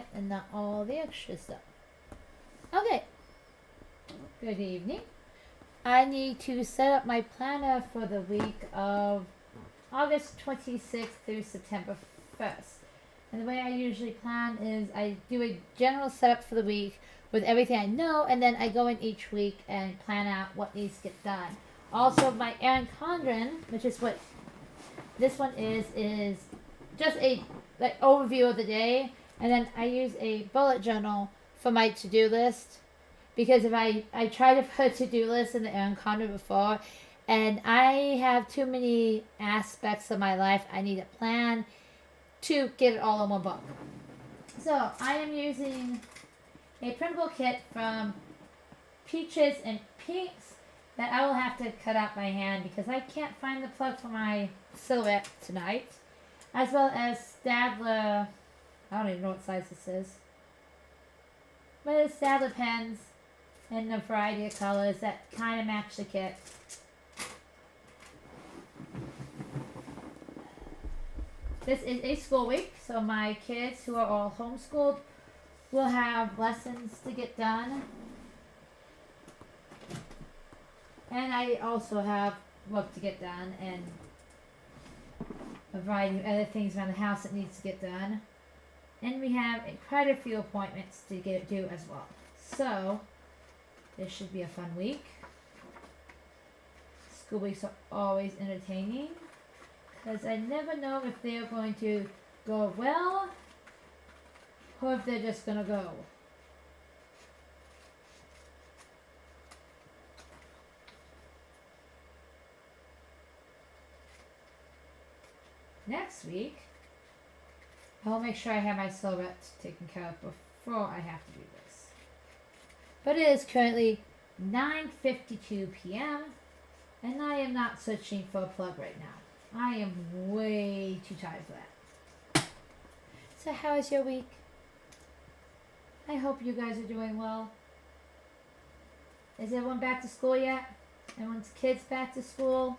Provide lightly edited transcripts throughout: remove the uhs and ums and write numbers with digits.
it and not all the extra stuff. Okay. Good evening. I need to set up my planner for the week of August 26th through September 1st. And the way I usually plan is I do a general setup for the week with everything I know, and then I go in each week and plan out what needs to get done. Also, my Erin Condren, which is what this one is just a overview of the day, and then I use a bullet journal for my to-do list, because if I try to put a to-do list in the Erin Condren before, and I have too many aspects of my life I need to plan to get it all in one book. So I am using a printable kit from Peaches and Pinks that I will have to cut out by hand because I can't find the plug for my silhouette tonight. As well as Staedtler, I don't even know what size this is, but it's Staedtler pens in a variety of colors that kind of match the kit. This is a school week, so my kids who are all homeschooled will have lessons to get done. And I also have work to get done and a variety of other things around the house that needs to get done. And we have quite a few appointments to do as well. So, this should be a fun week. School weeks are always entertaining, because I never know if they're going to go well or if they're just going to go. Next week, I'll make sure I have my silhouette taken care of before I have to do this. But it is currently 9:52 p.m. and I am not searching for a plug right now. I am way too tired for that. So how is your week? I hope you guys are doing well. Is everyone back to school yet? Everyone's kids back to school?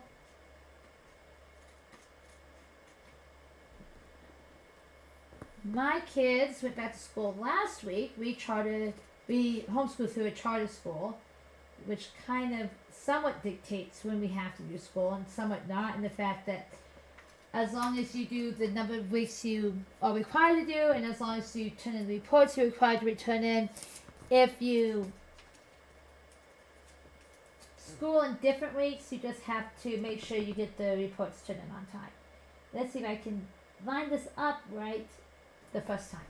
My kids went back to school last week. We homeschool through a charter school, which kind of somewhat dictates when we have to do school and somewhat not, in the fact that as long as you do the number of weeks you are required to do, and as long as you turn in the reports you're required to return in, if you school in different weeks, you just have to make sure you get the reports turned in on time. Let's see if I can line this up right the first time.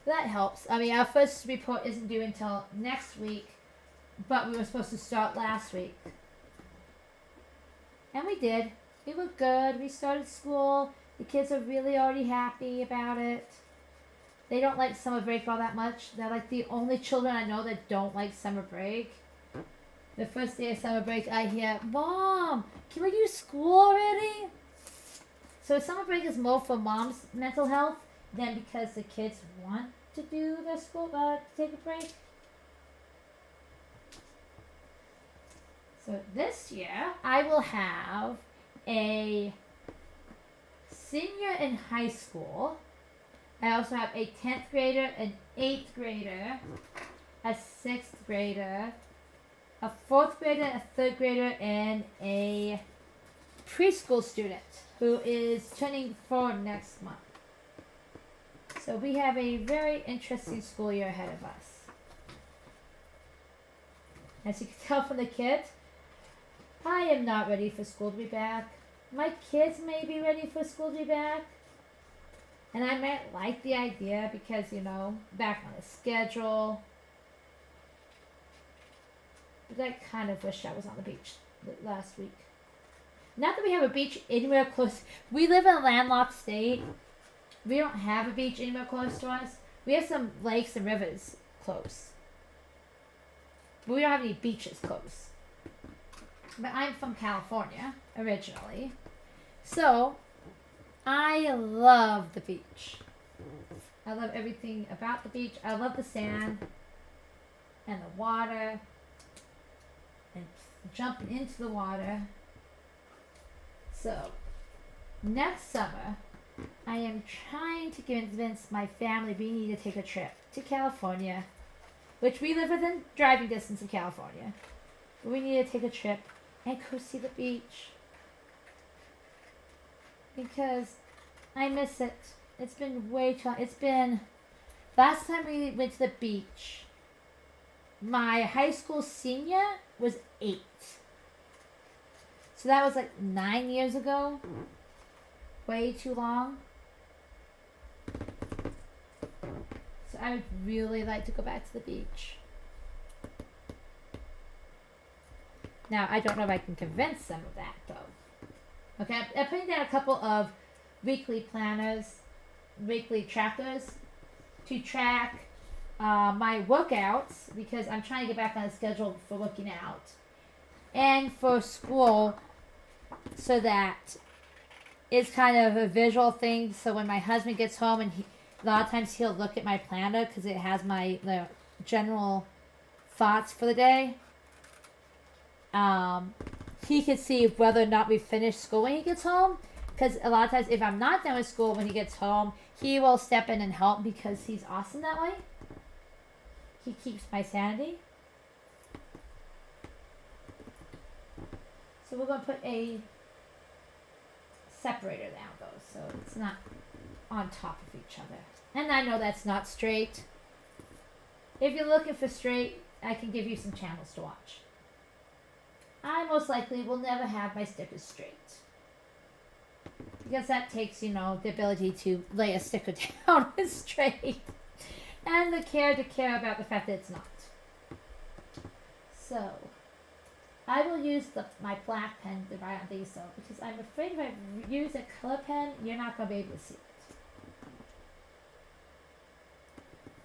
That helps. I mean, our first report isn't due until next week, but we were supposed to start last week. And we did. We were good. We started school. The kids are really already happy about it. They don't like summer break all that much. They're like the only children I know that don't like summer break. The first day of summer break, I hear, "Mom, can we do school already?" So summer break is more for mom's mental health than because the kids want to do their school, take a break. So this year, I will have a senior in high school. I also have a 10th grader, an 8th grader, a 6th grader, a 4th grader, a 3rd grader, and a preschool student who is turning 4 next month. So we have a very interesting school year ahead of us. As you can tell from the kids, I am not ready for school to be back. My kids may be ready for school to be back. And I might like the idea because, back on the schedule. But I kind of wish I was on the beach last week. Not that we have a beach anywhere close. We live in a landlocked state. We don't have a beach anywhere close to us. We have some lakes and rivers close. But we don't have any beaches close. But I'm from California, originally. So, I love the beach. I love everything about the beach. I love the sand and the water and jumping into the water. So, next summer, I am trying to convince my family we need to take a trip to California, which we live within driving distance of California. But we need to take a trip and go see the beach. Because I miss it. It's been way too long. It's been... Last time we went to the beach, my high school senior was 8. So that was like 9 years ago. Way too long. So I would really like to go back to the beach. Now, I don't know if I can convince them of that, though. Okay, I'm putting down a couple of weekly planners, weekly trackers to track my workouts, because I'm trying to get back on a schedule for working out and for school, so that it's kind of a visual thing. So when my husband gets home, and a lot of times he'll look at my planner because it has the general thoughts for the day. He can see whether or not we finished school when he gets home. Because a lot of times, if I'm not done with school when he gets home, he will step in and help because he's awesome that way. He keeps my sanity. So we're going to put a separator down, though, so it's not on top of each other. And I know that's not straight. If you're looking for straight, I can give you some channels to watch. I most likely will never have my stickers straight. Because that takes, the ability to lay a sticker down straight. And the care to care about the fact that it's not. So, I will use my black pen to write on these, though, because I'm afraid if I use a color pen, you're not going to be able to see it.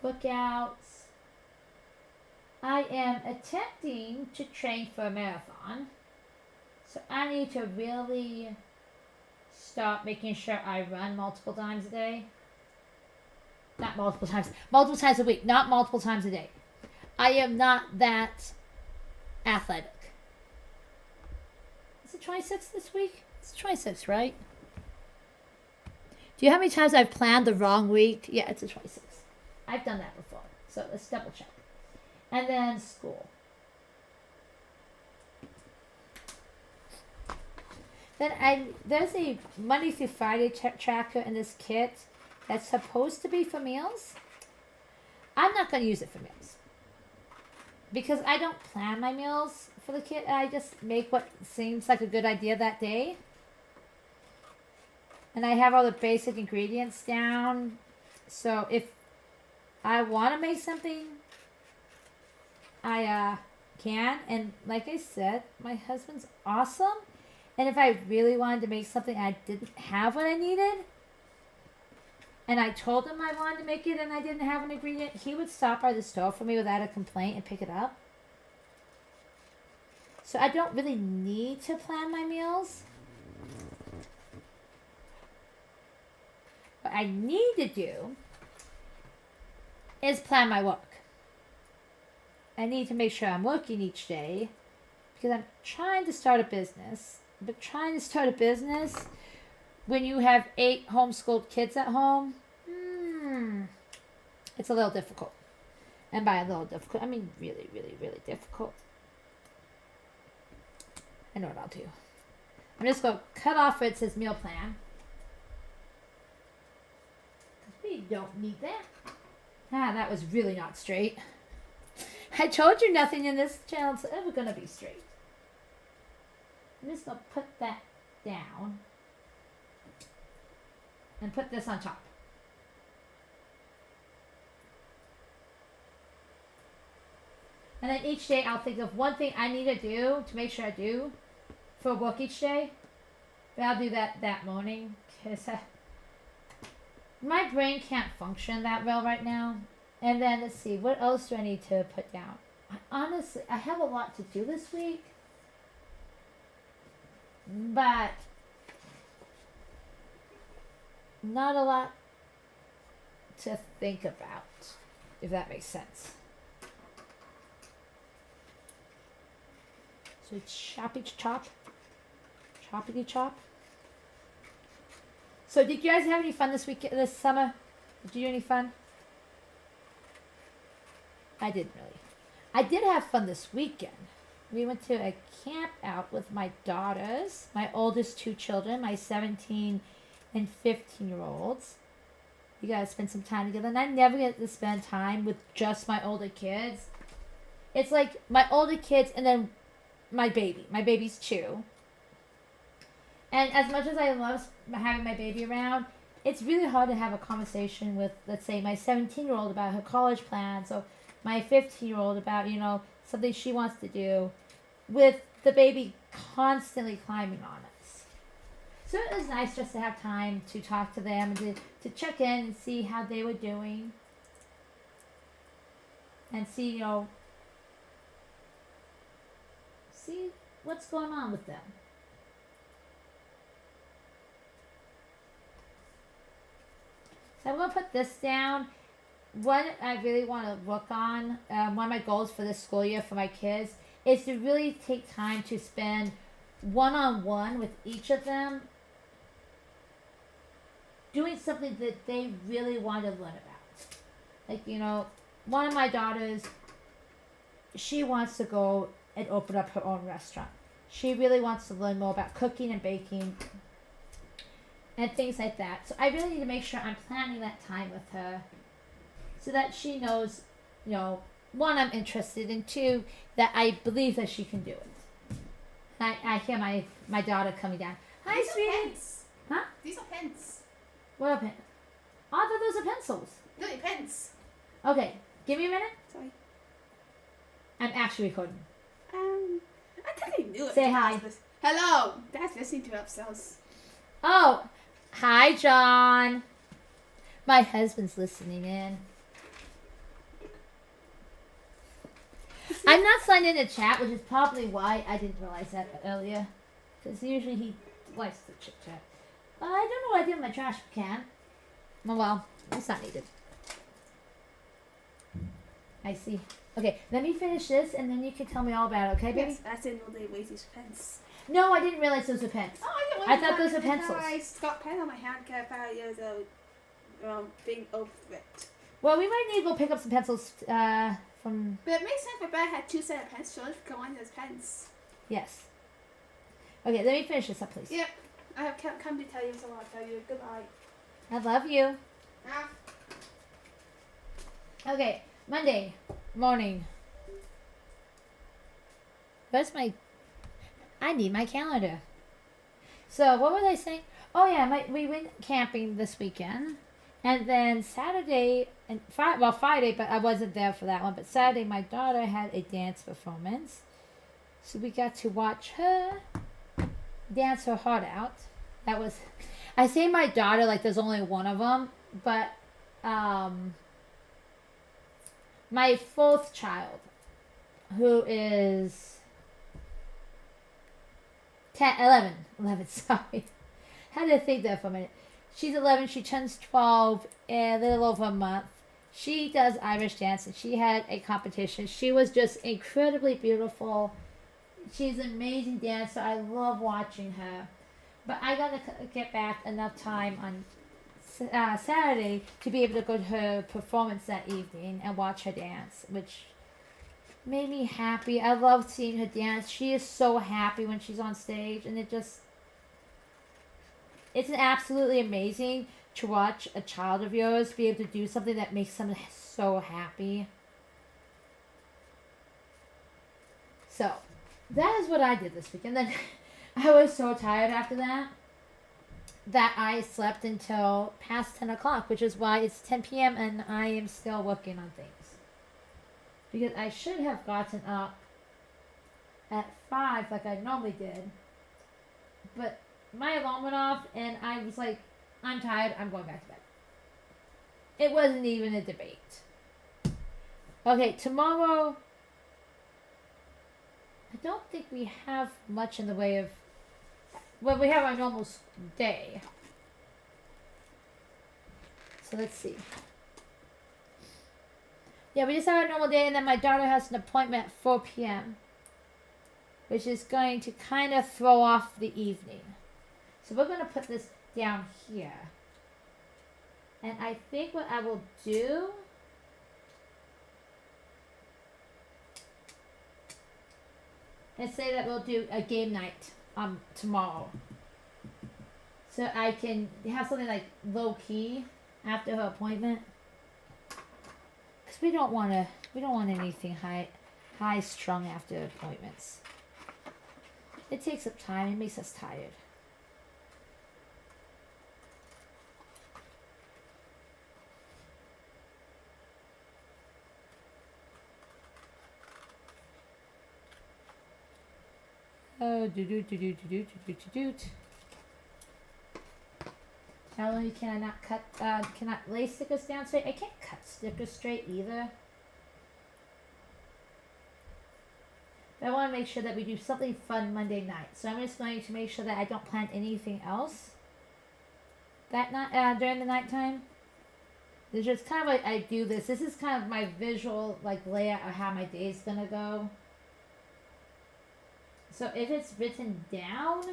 Workouts. I am attempting to train for a marathon. So I need to really start making sure I run multiple times a day. Not multiple times. Multiple times a week. Not multiple times a day. I am not that athletic. Is it 26 this week? It's 26, right? Do you know how many times I've planned the wrong week? Yeah, it's a 26. I've done that before. So let's double check. And then school. Then there's a Monday through Friday tracker in this kit that's supposed to be for meals. I'm not going to use it for meals. Because I don't plan my meals for the kit. I just make what seems like a good idea that day. And I have all the basic ingredients down. So if I want to make something, I can. And like I said, my husband's awesome. And if I really wanted to make something and I didn't have what I needed, and I told him I wanted to make it and I didn't have an ingredient, he would stop by the store for me without a complaint and pick it up. So I don't really need to plan my meals. What I need to do is plan my work. I need to make sure I'm working each day because I'm trying to start a business. But trying to start a business when you have 8 homeschooled kids at home, it's a little difficult. And by a little difficult, I mean really, really, really difficult. I know what I'll do. I'm just going to cut off where it says meal plan. We don't need that. That was really not straight. I told you nothing in this channel is ever going to be straight. I'm just going to put that down and put this on top. And then each day I'll think of one thing I need to do to make sure I do for work each day. But I'll do that morning because my brain can't function that well right now. And then let's see, what else do I need to put down? Honestly, I have a lot to do this week. But not a lot to think about, if that makes sense. So it's choppity chop. Choppity chop. So did you guys have any fun this summer? Did you do any fun? I didn't really. I did have fun this weekend. We went to a camp out with my daughters, my oldest two children, my 17 and 15-year-olds. You guys spend some time together. And I never get to spend time with just my older kids. It's like my older kids and then my baby. My baby's 2. And as much as I love having my baby around, it's really hard to have a conversation with, let's say, my 17-year-old about her college plans, or my 15-year-old about, something she wants to do, with the baby constantly climbing on us. So it was nice just to have time to talk to them and to check in and see how they were doing. And see, see what's going on with them. So I'm going to put this down. What I really want to work on, one of my goals for this school year for my kids, is to really take time to spend one-on-one with each of them, doing something that they really want to learn about. Like, one of my daughters, she wants to go and open up her own restaurant. She really wants to learn more about cooking and baking and things like that. So I really need to make sure I'm planning that time with her so that she knows, one, I'm interested, and 2, that I believe that she can do it. I hear my daughter coming down. Hi, These sweetie. are pens. Huh? These are pens. What are pens? Oh, I thought those are pencils. No, they're pens. Okay, give me a minute. Sorry. I'm actually recording. I totally knew it. Say hi. Hello. Dad's listening to ourselves. Oh, hi, John. My husband's listening in. I'm not signed in to chat, which is probably why I didn't realize that earlier. Because usually he likes to chit chat. I don't know what I did with my trash can. Oh well, it's not needed. I see. Okay, let me finish this and then you can tell me all about it, okay, baby? Yes, that's in all the ways these pens. No, I didn't realize those were pens. Oh, I didn't I thought those were pencils. I got pen on my hand 5 years old. Being over it. Well, we might need to go pick up some pencils from... But it makes sense if I had 2 sets of pencils. Go on as pens. Yes. Okay, let me finish this up, please. Yep. I have come to tell you, so I'll tell you goodbye. I love you. Ah. Okay, Monday morning. Where's my... I need my calendar. So, what was I saying? Oh, yeah, we went camping this weekend. And then Saturday, and Friday, but I wasn't there for that one. But Saturday, my daughter had a dance performance. So we got to watch her dance her heart out. That was... I say my daughter like there's only one of them. But my 4th child, who is 11, sorry. Had to think there for a minute. She's 11, she turns 12 in a little over a month. She does Irish dance, and she had a competition. She was just incredibly beautiful. She's an amazing dancer. I love watching her. But I got to get back enough time on Saturday to be able to go to her performance that evening and watch her dance, which made me happy. I love seeing her dance. She is so happy when she's on stage, and it's absolutely amazing to watch a child of yours be able to do something that makes them so happy. So, that is what I did this weekend. Then I was so tired after that I slept until past 10 o'clock, which is why it's 10 p.m. and I am still working on things. Because I should have gotten up at 5 like I normally did. But my alarm went off and I was like, I'm tired, I'm going back to bed. It wasn't even a debate. Okay, tomorrow, I don't think we have much in the way of... Well, we have our normal day. So let's see. Yeah, we just have our normal day, and then my daughter has an appointment at 4 p.m., which is going to kind of throw off the evening. So we're going to put this down here. And I think what I will do is say that we'll do a game night tomorrow. So I can have something like low key after her appointment. Cause we don't want anything high strung after appointments. It takes up time. It makes us tired. Oh, Not only can I not cannot lay stickers down straight, I can't cut stickers straight either. But I want to make sure that we do something fun Monday night. So I'm just going to make sure that I don't plan anything else that night during the nighttime. It's just kind of like I do this. This is kind of my visual like layout of how my day is gonna go. So if it's written down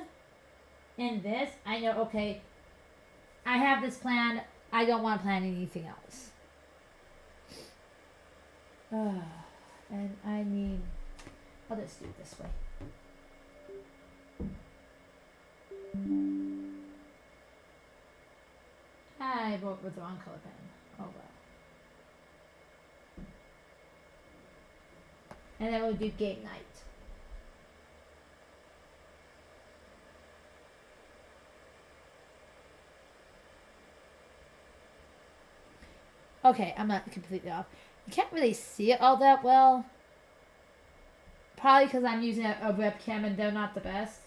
in this, I know, okay, I have this plan. I don't want to plan anything else. And I mean, I'll just do it this way. I wrote with the wrong color pen. Oh well. And then we'll do game night. Okay, I'm not completely off. You can't really see it all that well. Probably because I'm using a webcam and they're not the best.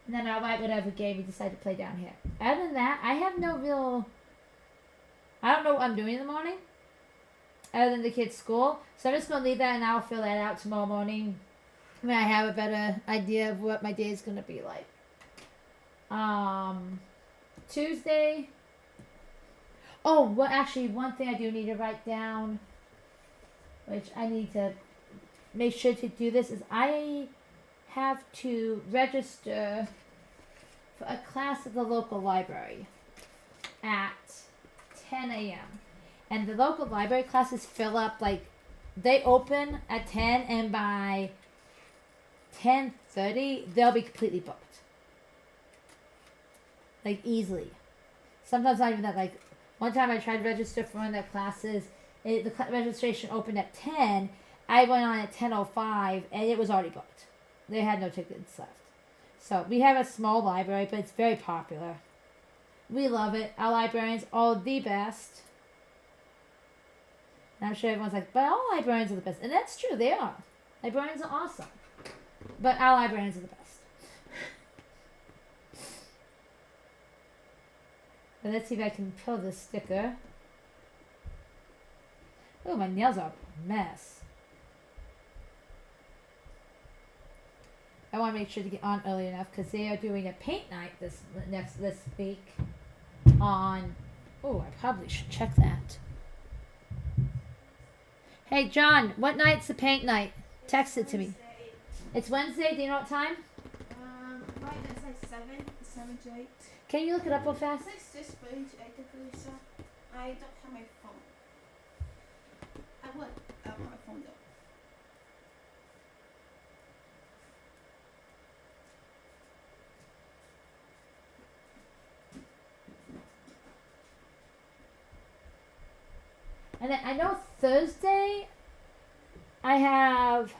And then I'll write whatever game we decide to play down here. Other than that, I have no real... I don't know what I'm doing in the morning. Other than the kids' school. So I'm just going to leave that and I'll fill that out tomorrow morning. When I have a better idea of what my day is going to be like. Tuesday... Oh, well, actually, one thing I do need to write down, which I need to make sure to do this, is I have to register for a class at the local library at 10 a.m. And the local library classes fill up, like, they open at 10, and by 10:30, they'll be completely booked. Like, easily. Sometimes not even that, like... One time I tried to register for one of their classes. The registration opened at 10. I went on at 10:05 and it was already booked. They had no tickets left. So we have a small library, but it's very popular. We love it. Our librarians are the best. And I'm sure everyone's like, but all librarians are the best. And that's true, they are. Librarians are awesome. But our librarians are the best. But let's see if I can peel this sticker. Oh, my nails are a mess. I want to make sure to get on early enough because they are doing a paint night this week on... Oh, I probably should check that. Hey, John, what night's the paint night? Text it to me. It's Wednesday. Do you know what time? Right, it's like 7 to 8. Can you look it up real fast? It's this page, I think, Lisa. I don't have my phone. I would. I'll have my phone though. And then I know Thursday I have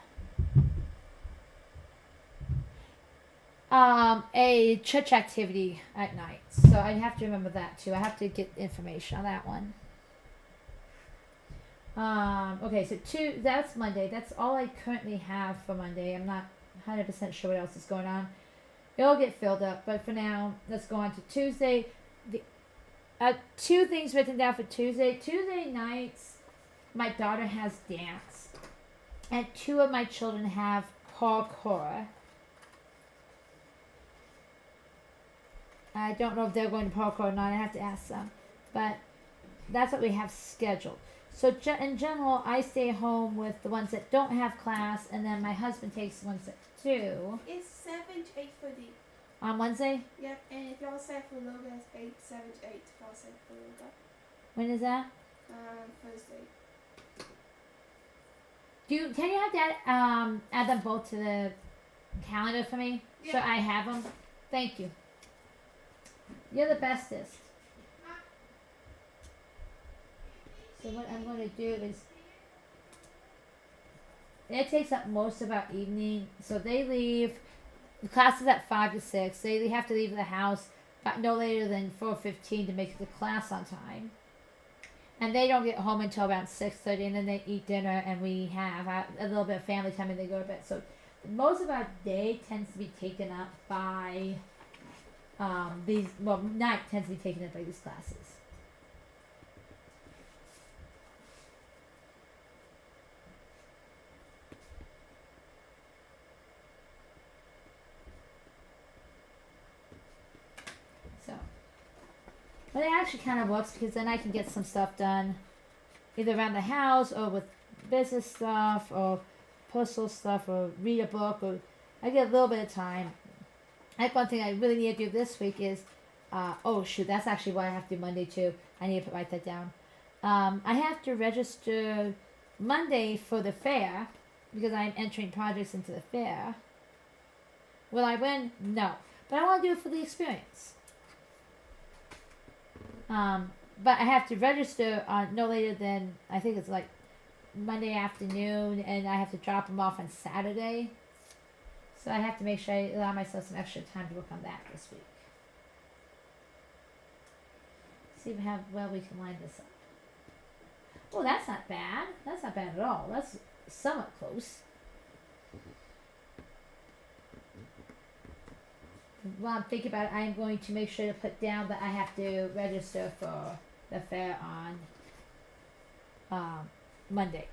a church activity at night. So I have to remember that too. I have to get information on that one. Okay, so that's Monday. That's all I currently have for Monday. I'm not 100% sure what else is going on. It'll get filled up, but for now, let's go on to Tuesday. Two things written down for Tuesday. Tuesday nights, my daughter has dance, and 2 of my children have parkour. I don't know if they're going to parkour or not. I have to ask them, but that's what we have scheduled. So in general, I stay home with the ones that don't have class, and then my husband takes the ones that do. It's 7 to 8:30. On Wednesday? Yep, and if y'all set for Loga, it's 8, 7 to 8 if y'all set for Loga. When is that? Thursday. Can you have that add them both to the calendar for me? So Yeah. I have them. Thank you. You're the bestest. So what I'm going to do is, it takes up most of our evening. So they leave. The class is at 5 to 6. They have to leave the house but no later than 4:15 to make it to class on time. And they don't get home until around 6:30, and then they eat dinner, and we have a little bit of family time, and they go to bed. So most of our day tends to be taken up by night tends to be taken up by these classes. So, but it actually kind of works because then I can get some stuff done, either around the house or with business stuff or personal stuff or read a book, or I get a little bit of time. Like one thing I really need to do this week is, oh shoot, that's actually what I have to do Monday too. I need to write that down. I have to register Monday for the fair because I'm entering projects into the fair. Will I win? No, but I want to do it for the experience. But I have to register on no later than, I think it's like Monday afternoon, and I have to drop them off on Saturday. So I have to make sure I allow myself some extra time to work on that this week. See how well we can line this up. Oh, that's not bad. That's not bad at all. That's somewhat close. While I'm thinking about it, I'm going to make sure to put down that I have to register for the fair on Monday.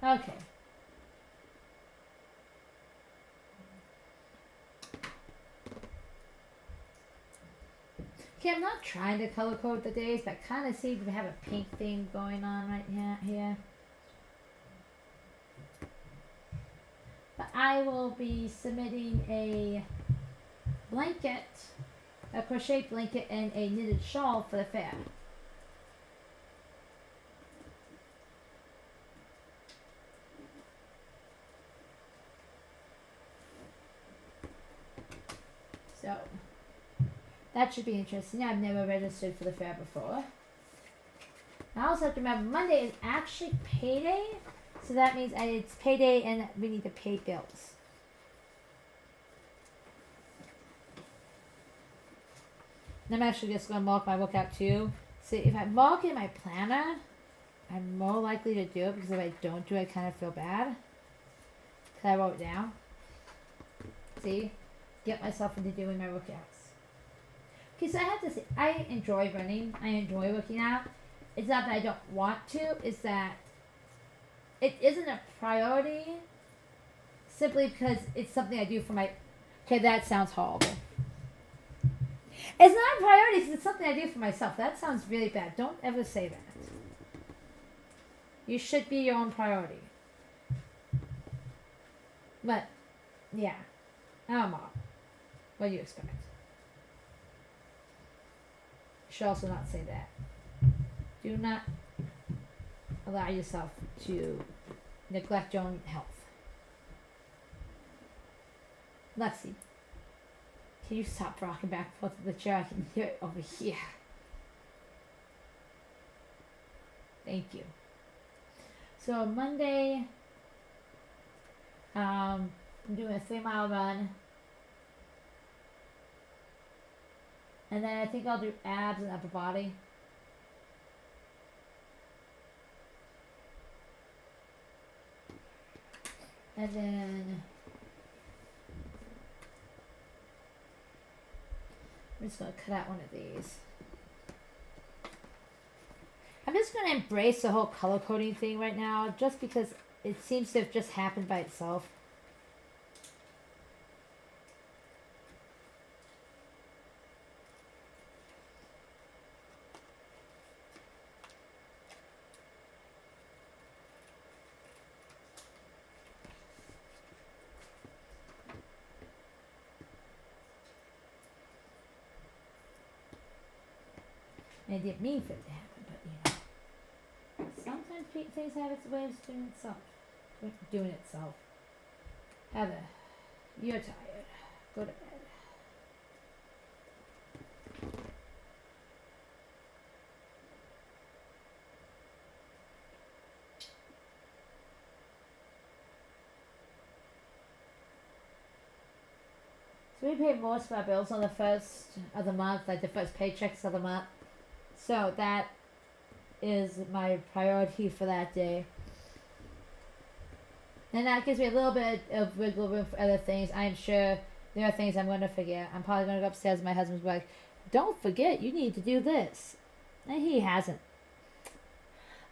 Okay. Okay, I'm not trying to color code the days, but I kind of seem to have a pink theme going on right here. But I will be submitting a blanket, a crochet blanket, and a knitted shawl for the fair. So that should be interesting. I've never registered for the fair before. I also have to remember Monday is actually payday, so that means it's payday and we need to pay bills. And I'm actually just going to mark my workout too. See, if I mark in my planner, I'm more likely to do it, because if I don't do it, I kind of feel bad. Because I wrote it down. See? Get myself into doing my workouts. Okay, so I have to say, I enjoy running. I enjoy working out. It's not that I don't want to. It's that it isn't a priority simply because it's something I do for my... Okay, that sounds horrible. It's not a priority because it's something I do for myself. That sounds really bad. Don't ever say that. You should be your own priority. But, yeah. I'm Mom. What do you expect? You should also not say that. Do not allow yourself to neglect your own health. Lexi, can you stop rocking back and forth to the chair? I can hear it over here. Thank you. So Monday, I'm doing a 3-mile run. And then I think I'll do abs and upper body. And then just gonna cut out one of these. I'm just gonna embrace the whole color coding thing right now, just because it seems to have just happened by itself. And I didn't mean for it to happen, but you know. Sometimes things have its way of doing itself. Heather, you're tired. Go to bed. So we pay most of our bills on the first of the month, like the first paychecks of the month. So that is my priority for that day. And that gives me a little bit of wiggle room for other things. I'm sure there are things I'm going to forget. I'm probably going to go upstairs and my husband's like, don't forget, you need to do this. And he hasn't.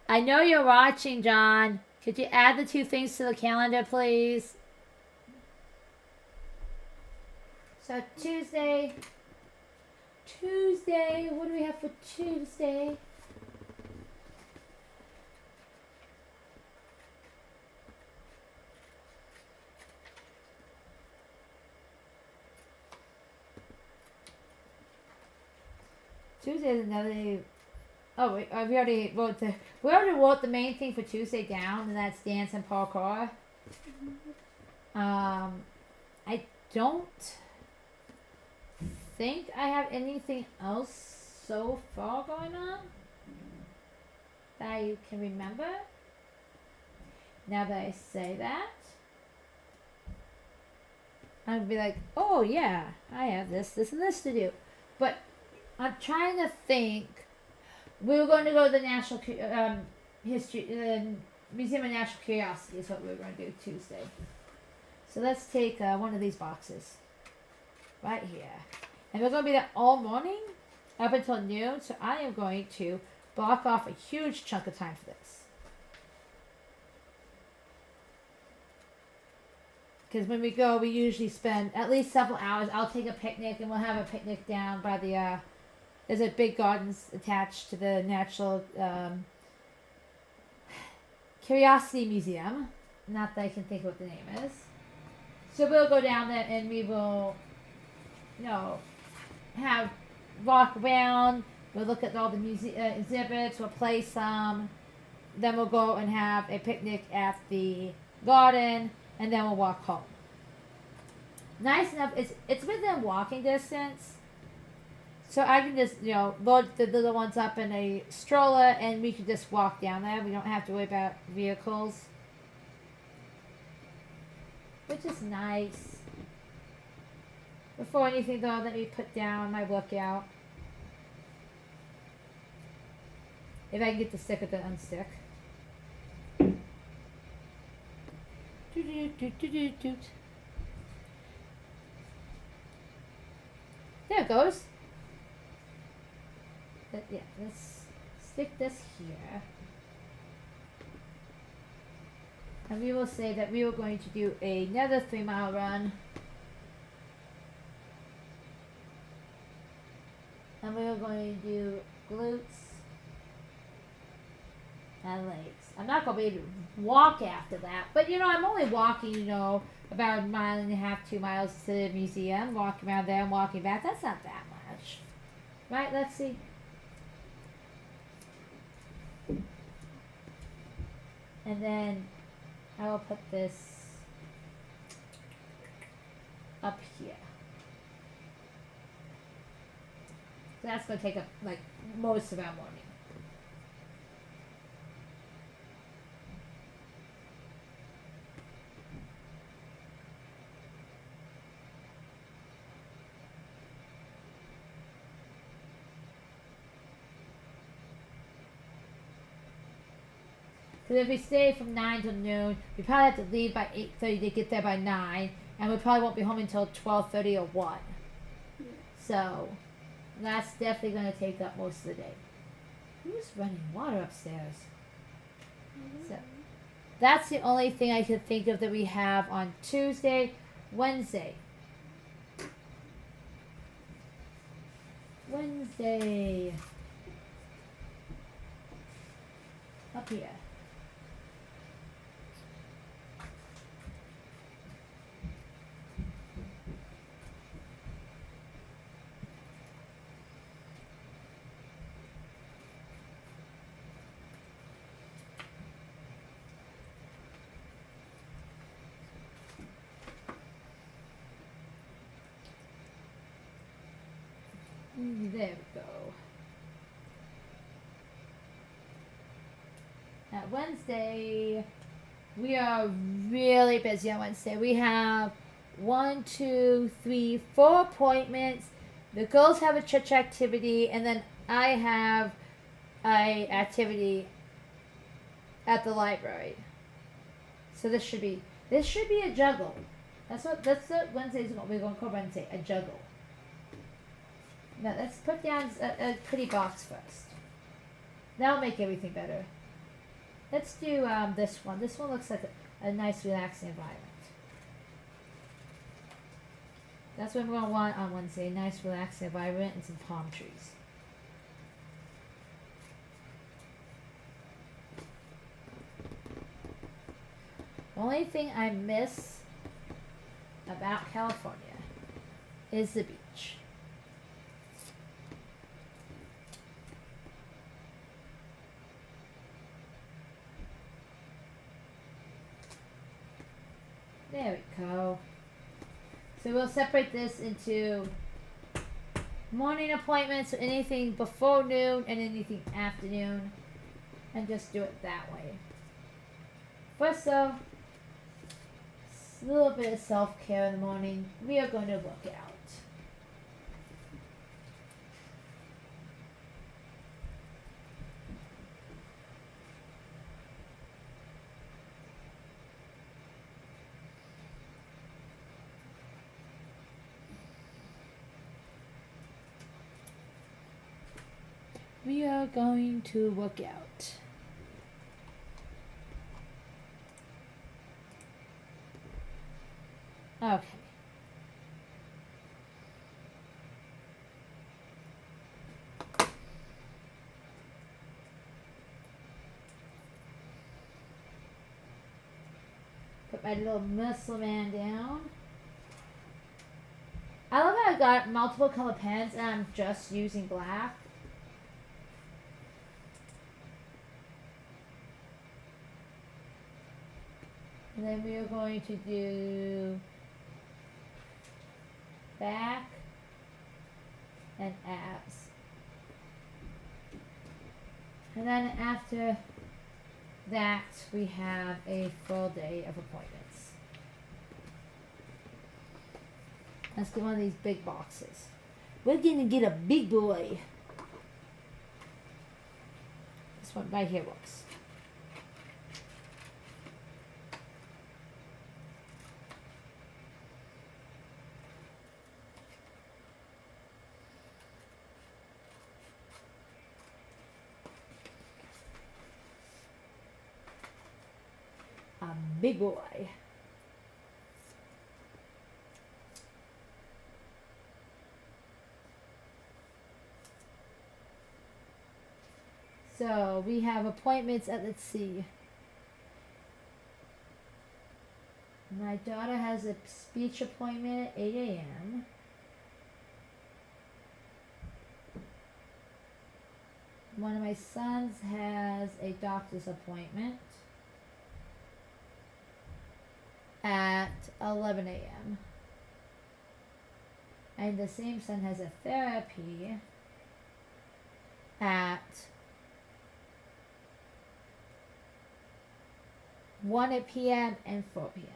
I know you're watching, John. Could you add the 2 things to the calendar, please? So Tuesday, what do we have for Tuesday? Tuesday is another day. Oh, we already wrote the main thing for Tuesday down, and that's dance and parkour. I don't think I have anything else so far going on that I can remember. Now that I say that, I'd be like, oh yeah, I have this, and this to do. But I'm trying to think. We were going to go to the National Museum of Natural Curiosity is what we were going to do Tuesday. So let's take one of these boxes right here. And we're going to be there all morning up until noon. So I am going to block off a huge chunk of time for this. Because when we go, we usually spend at least several hours. I'll take a picnic, and we'll have a picnic down by the... there's a big gardens attached to the Natural Curiosity Museum. Not that I can think of what the name is. So we'll go down there and we will, walk around. We'll look at all the exhibits. We'll play some. Then we'll go and have a picnic at the garden, and then we'll walk home. Nice enough. It's within walking distance. So I can just, load the little ones up in a stroller, and we can just walk down there. We don't have to worry about vehicles. Which is nice. Before anything though, let me put down my workout. If I can get the sticker to unstick. There it goes. Yeah, let's stick this here. And we will say that we were going to do another 3-mile run. And we were going to do glutes and legs. I'm not going to be able to walk after that. But, I'm only walking, about 1.5 miles, 2 miles to the museum. Walking around there and walking back. That's not that much. Right, let's see. And then I will put this up here. So that's going to take up most of our morning. Because if we stay from 9 till noon, we probably have to leave by 8:30 to get there by 9, and we probably won't be home until 12:30 or 1. Yeah. So That's definitely going to take up most of the day. Who's running water upstairs? So that's the only thing I can think of that we have on Tuesday, Wednesday. Wednesday. Up here. There we go. At Wednesday, we are really busy on Wednesday. We have 1, 2, 3, 4 appointments. The girls have a church activity, and then I have a activity at the library. So this should be a juggle. That's what Wednesday's what we're going to call Wednesday, a juggle. Now let's put down a pretty box first. That'll make everything better. Let's do this one. This one looks like a nice relaxing environment. That's what we're going to want on Wednesday. Nice relaxing environment and some palm trees. The only thing I miss about California is the beach. There we go. So we'll separate this into morning appointments, so anything before noon and anything afternoon, and just do it that way. First though, a little bit of self-care in the morning. We are going to work out. We are going to work out. Okay. Put my little muscle man down. I love how I got multiple color pens and I'm just using black. And then we are going to do back and abs. And then after that, we have a full day of appointments. Let's get one of these big boxes. We're gonna get a big boy. This one right here works. A big boy. So we have appointments at, let's see. My daughter has a speech appointment at 8 a.m. One of my sons has a doctor's appointment at 11 a.m. And the same son has a therapy at 1 p.m. and 4 p.m.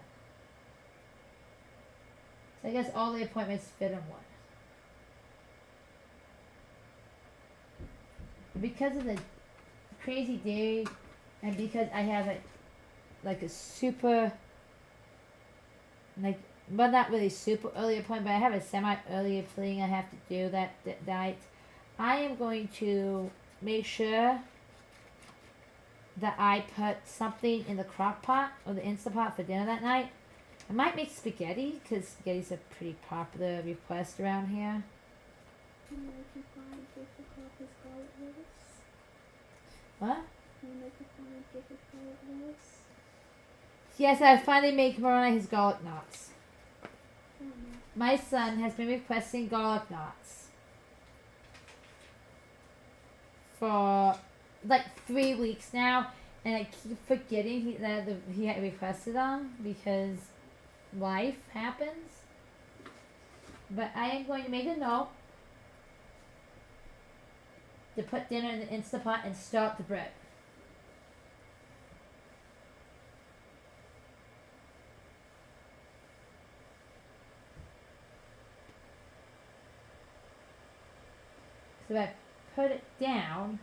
So I guess all the appointments fit in one. Because of the crazy day and because I have a super, well, not really super early appointment, but I have a semi early thing I have to do that night. I am going to make sure that I put something in the crock pot or the Instant Pot for dinner that night. I might make spaghetti because spaghetti's a pretty popular request around here. Can you make a fine gift of his garlic lettuce? What? Can you make a fine gift of garlic lettuce? Yes, I finally made Moroni his garlic knots. Oh no. My son has been requesting garlic knots for like 3 weeks now, and I keep forgetting that he had requested them because life happens. But I am going to make a note to put dinner in the Instant Pot and start the bread. So if I put it down,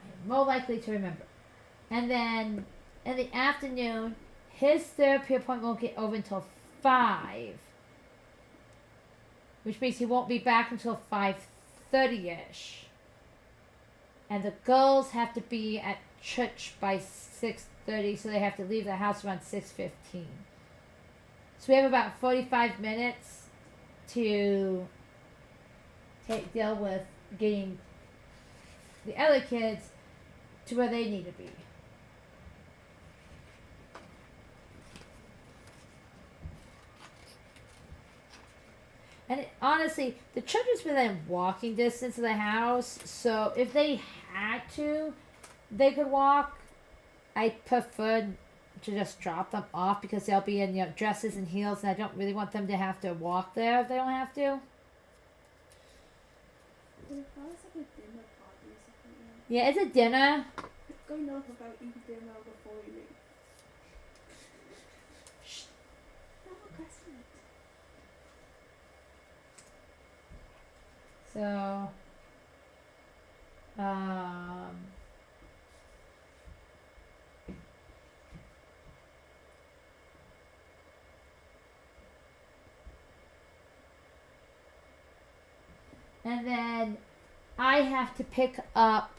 I'm more likely to remember. And then in the afternoon, his therapy appointment won't get over until 5. Which means he won't be back until 5:30ish. And the girls have to be at church by 6:30, so they have to leave the house around 6:15. So we have about 45 minutes to deal with getting the other kids to where they need to be. And honestly, the church is within walking distance of the house, so if they had to, they could walk. I prefer to just drop them off because they'll be in dresses and heels, and I don't really want them to have to walk there if they don't have to. What if I was like a dinner party or something? Yeah, it's a dinner. Going off about eating dinner before you leave. Shh. No more gossip. So, and then I have to pick up.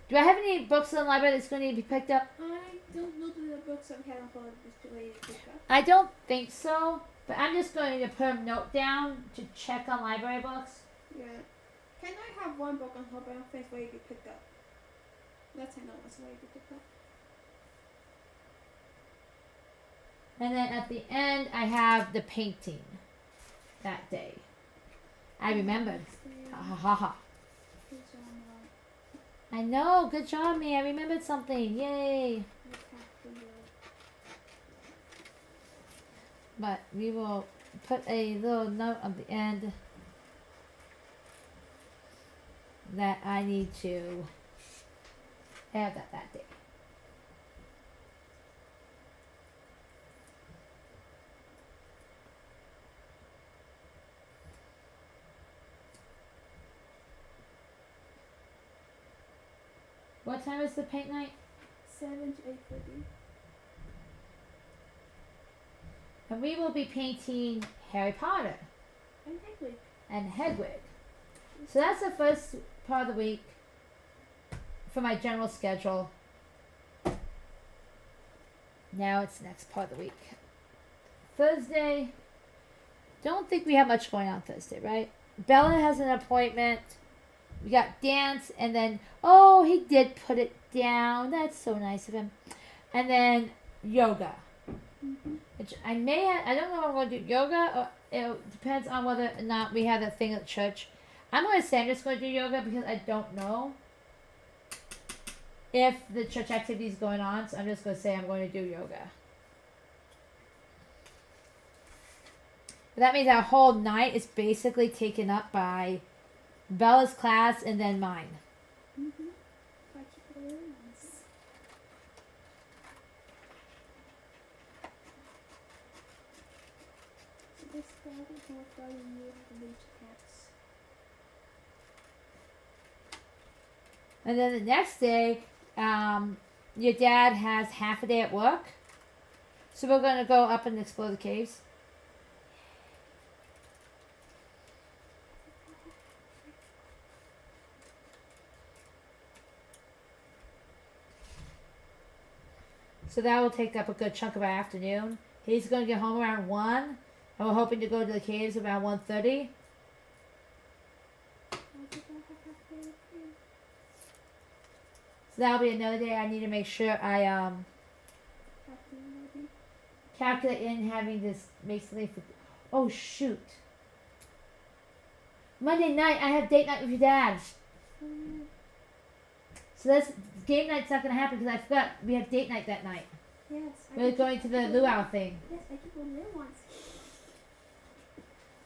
Do I have any books in the library that's going to need to be picked up? I don't know the books I'm having for this way to pick up. I don't think so, but I'm just going to put a note down to check on library books. Yeah. Can I have one book on Hope and Faith where you get picked up? That's I know what's where you get picked up. And then at the end, I have the painting that day. I remembered. Ha ha ha ha. I know. Good job, me. I remembered something. Yay. But we will put a little note on the end that I need to have that day. What time is the paint night? 7 to 8:30. And we will be painting Harry Potter And Hedwig. and Hedwig. So that's the first part of the week for my general schedule. Now it's the next part of the week. Thursday, don't think we have much going on Thursday, right? Bella has an appointment. We got dance, and then, oh, he did put it down. That's so nice of him. And then yoga. Mm-hmm. Which I don't know if I'm going to do yoga, or it depends on whether or not we have that thing at church. I'm going to say I'm just going to do yoga because I don't know if the church activity is going on, so I'm just going to say I'm going to do yoga. But that means our whole night is basically taken up by Bella's class and then mine. Mm-hmm. Particularly nice. So this started with the year of the leech cats. And then the next day, your dad has half a day at work. So we're going to go up and explore the caves. So that will take up a good chunk of our afternoon. He's going to get home around 1. And we're hoping to go to the caves around 1:30. So that'll be another day I need to make sure I calculate in having this make something for. Oh shoot! Monday night I have date night with your dad. So that's game night's not gonna happen because I forgot we have date night that night. Yes. We're going to the luau thing. Yes, I did one there once.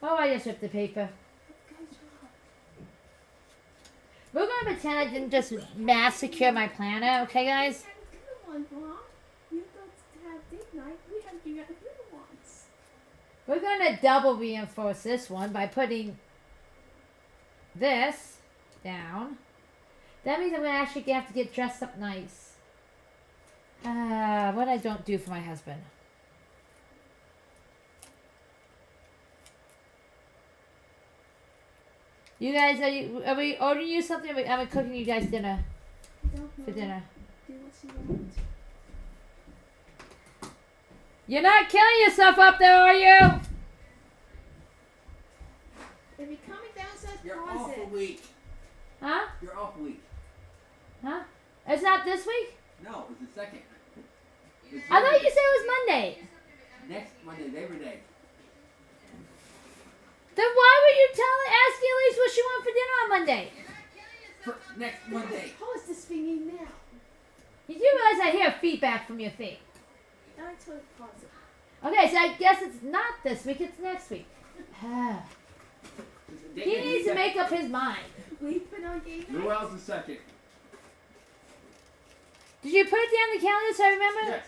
Oh, I just ripped the paper. Good job. We're gonna pretend I didn't just massacre my planner, okay, guys? We had a good one, Mom. You got to have date night. We had to get the good ones. We're gonna double reinforce this one by putting this down. That means I'm gonna actually have to get dressed up nice. What I don't do for my husband. You guys, are we ordering you something? Are we cooking you guys dinner I don't know. for dinner? Do what you want. You're not killing yourself up there, are you? If you're coming downstairs, You're pause off a it. week. Huh? You're off a week. Huh? It's not this week? No, it's the second. It's I thought you said it was Monday. next Monday, Labor Day. Then why were you asking Elise what she wanted for dinner on Monday? For next Monday. Pause this thingy now. You do realize I hear feedback from your thing. Now I told you to pause it. Okay, so I guess it's not this week, it's next week. He needs to make up his mind. We put on game night. Luau's the second. Did you put it down the calendar so I remember? Yes.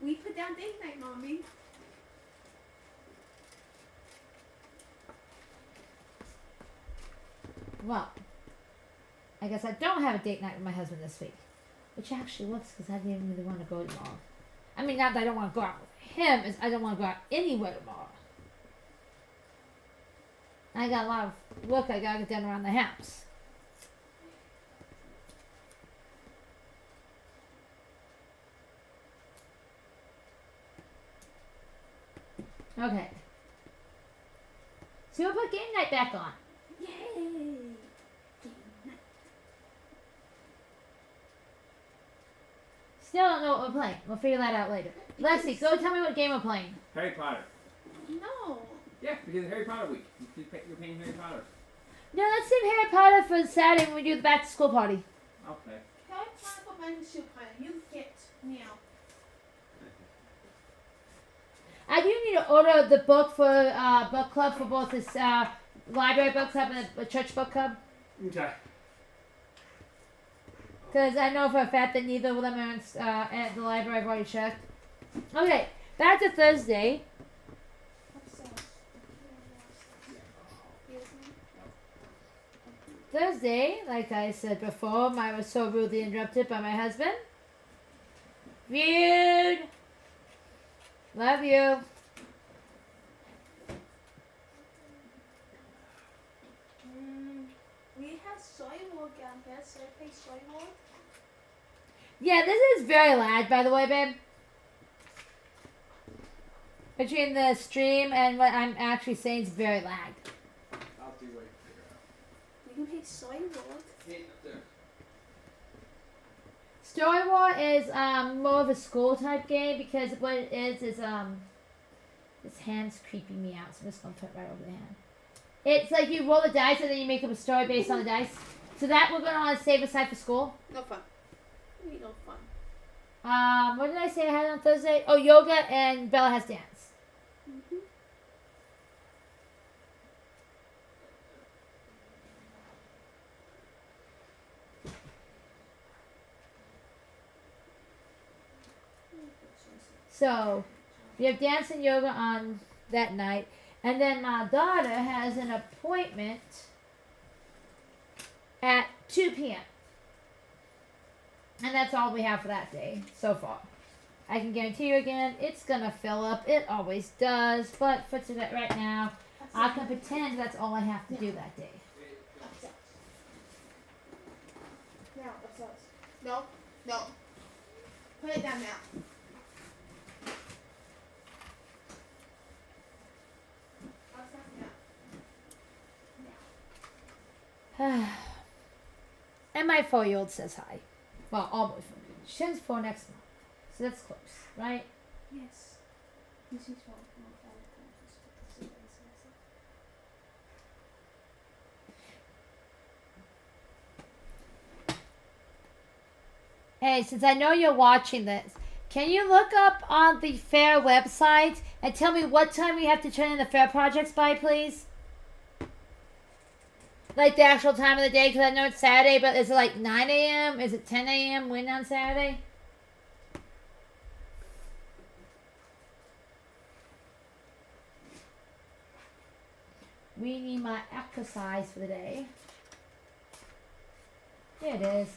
We put down date night, Mommy. Well, I guess I don't have a date night with my husband this week. Which actually looks because I didn't really want to go tomorrow. I mean, not that I don't want to go out with him, is I don't want to go out anywhere tomorrow. I got a lot of work I gotta get done around the house. Okay. So we'll put game night back on. Yay! Game night. Still don't know what we're playing. We'll figure that out later. Lexi, go tell me what game we're playing. Harry Potter. No. Yeah, because it's Harry Potter week. You're paying Harry Potter. No, let's save Harry Potter for Saturday when we do the back to school party. Okay. Can I plan for my shoe plan? You get now. I do need to order the book for book club for both this library book club and the church book club. Okay. Because I know for a fact that neither of them are at the library. I've already checked. Okay, back to Thursday. Thursday, like I said before, I was so rudely interrupted by my husband. Rude. Love you. We have soy milk down here, so I pay soy milk. Yeah, this is very loud, by the way, babe. Between the stream and what I'm actually saying is very loud. I'll see what you figure out. We can pay soy milk. Hey, up there. Story War is more of a school type game because what it is this hand's creeping me out, so I'm just gonna put it right over the hand. It's like you roll the dice and then you make up a story based on the dice. So that we're gonna want to save aside for school. No fun. We no fun. What did I say I had on Thursday? Oh, yoga and Bella has dance. Mm-hmm. So we have dance and yoga on that night. And then my daughter has an appointment at 2 p.m. And that's all we have for that day so far. I can guarantee you again, it's going to fill up. It always does. But for today, right now, I can pretend that's all I have to do that day. Now, that's us. No. No. Put it down now. I'll stop now. And my 4-year-old says hi. Well, almost 4. She turns 4 next month. So that's close, right? Yes. This is what Hey, since I know you're watching this, can you look up on the fair website and tell me what time we have to turn in the fair projects by, please? Like the actual time of the day, because I know it's Saturday, but is it like 9 a.m.? Is it 10 a.m. when on Saturday? We need my exercise for the day. Here it is.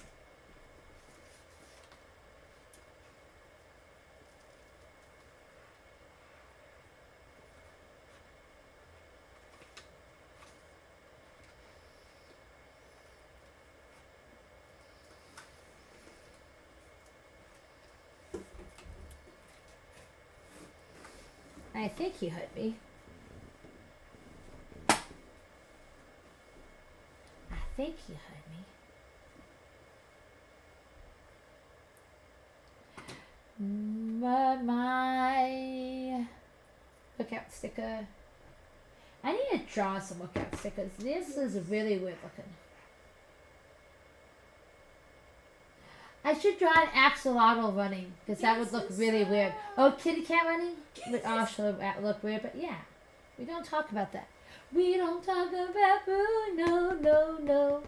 I think he heard me. I think he heard me. But my lookout sticker. I need to draw some lookout stickers. This is really weird looking. I should draw an axolotl running because that would look really weird. Oh, kitty cat running would also look weird, but yeah, we don't talk about that. We don't talk about boo, no, no, no.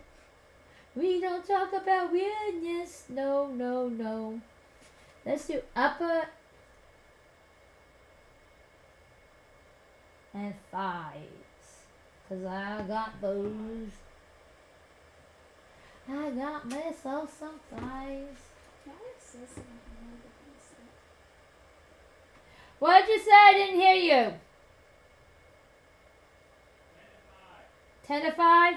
We don't talk about weirdness, no, no, no. Let's do upper and thighs, cause I got those. I got myself some thighs. What did you say? I didn't hear you. 10 to 5?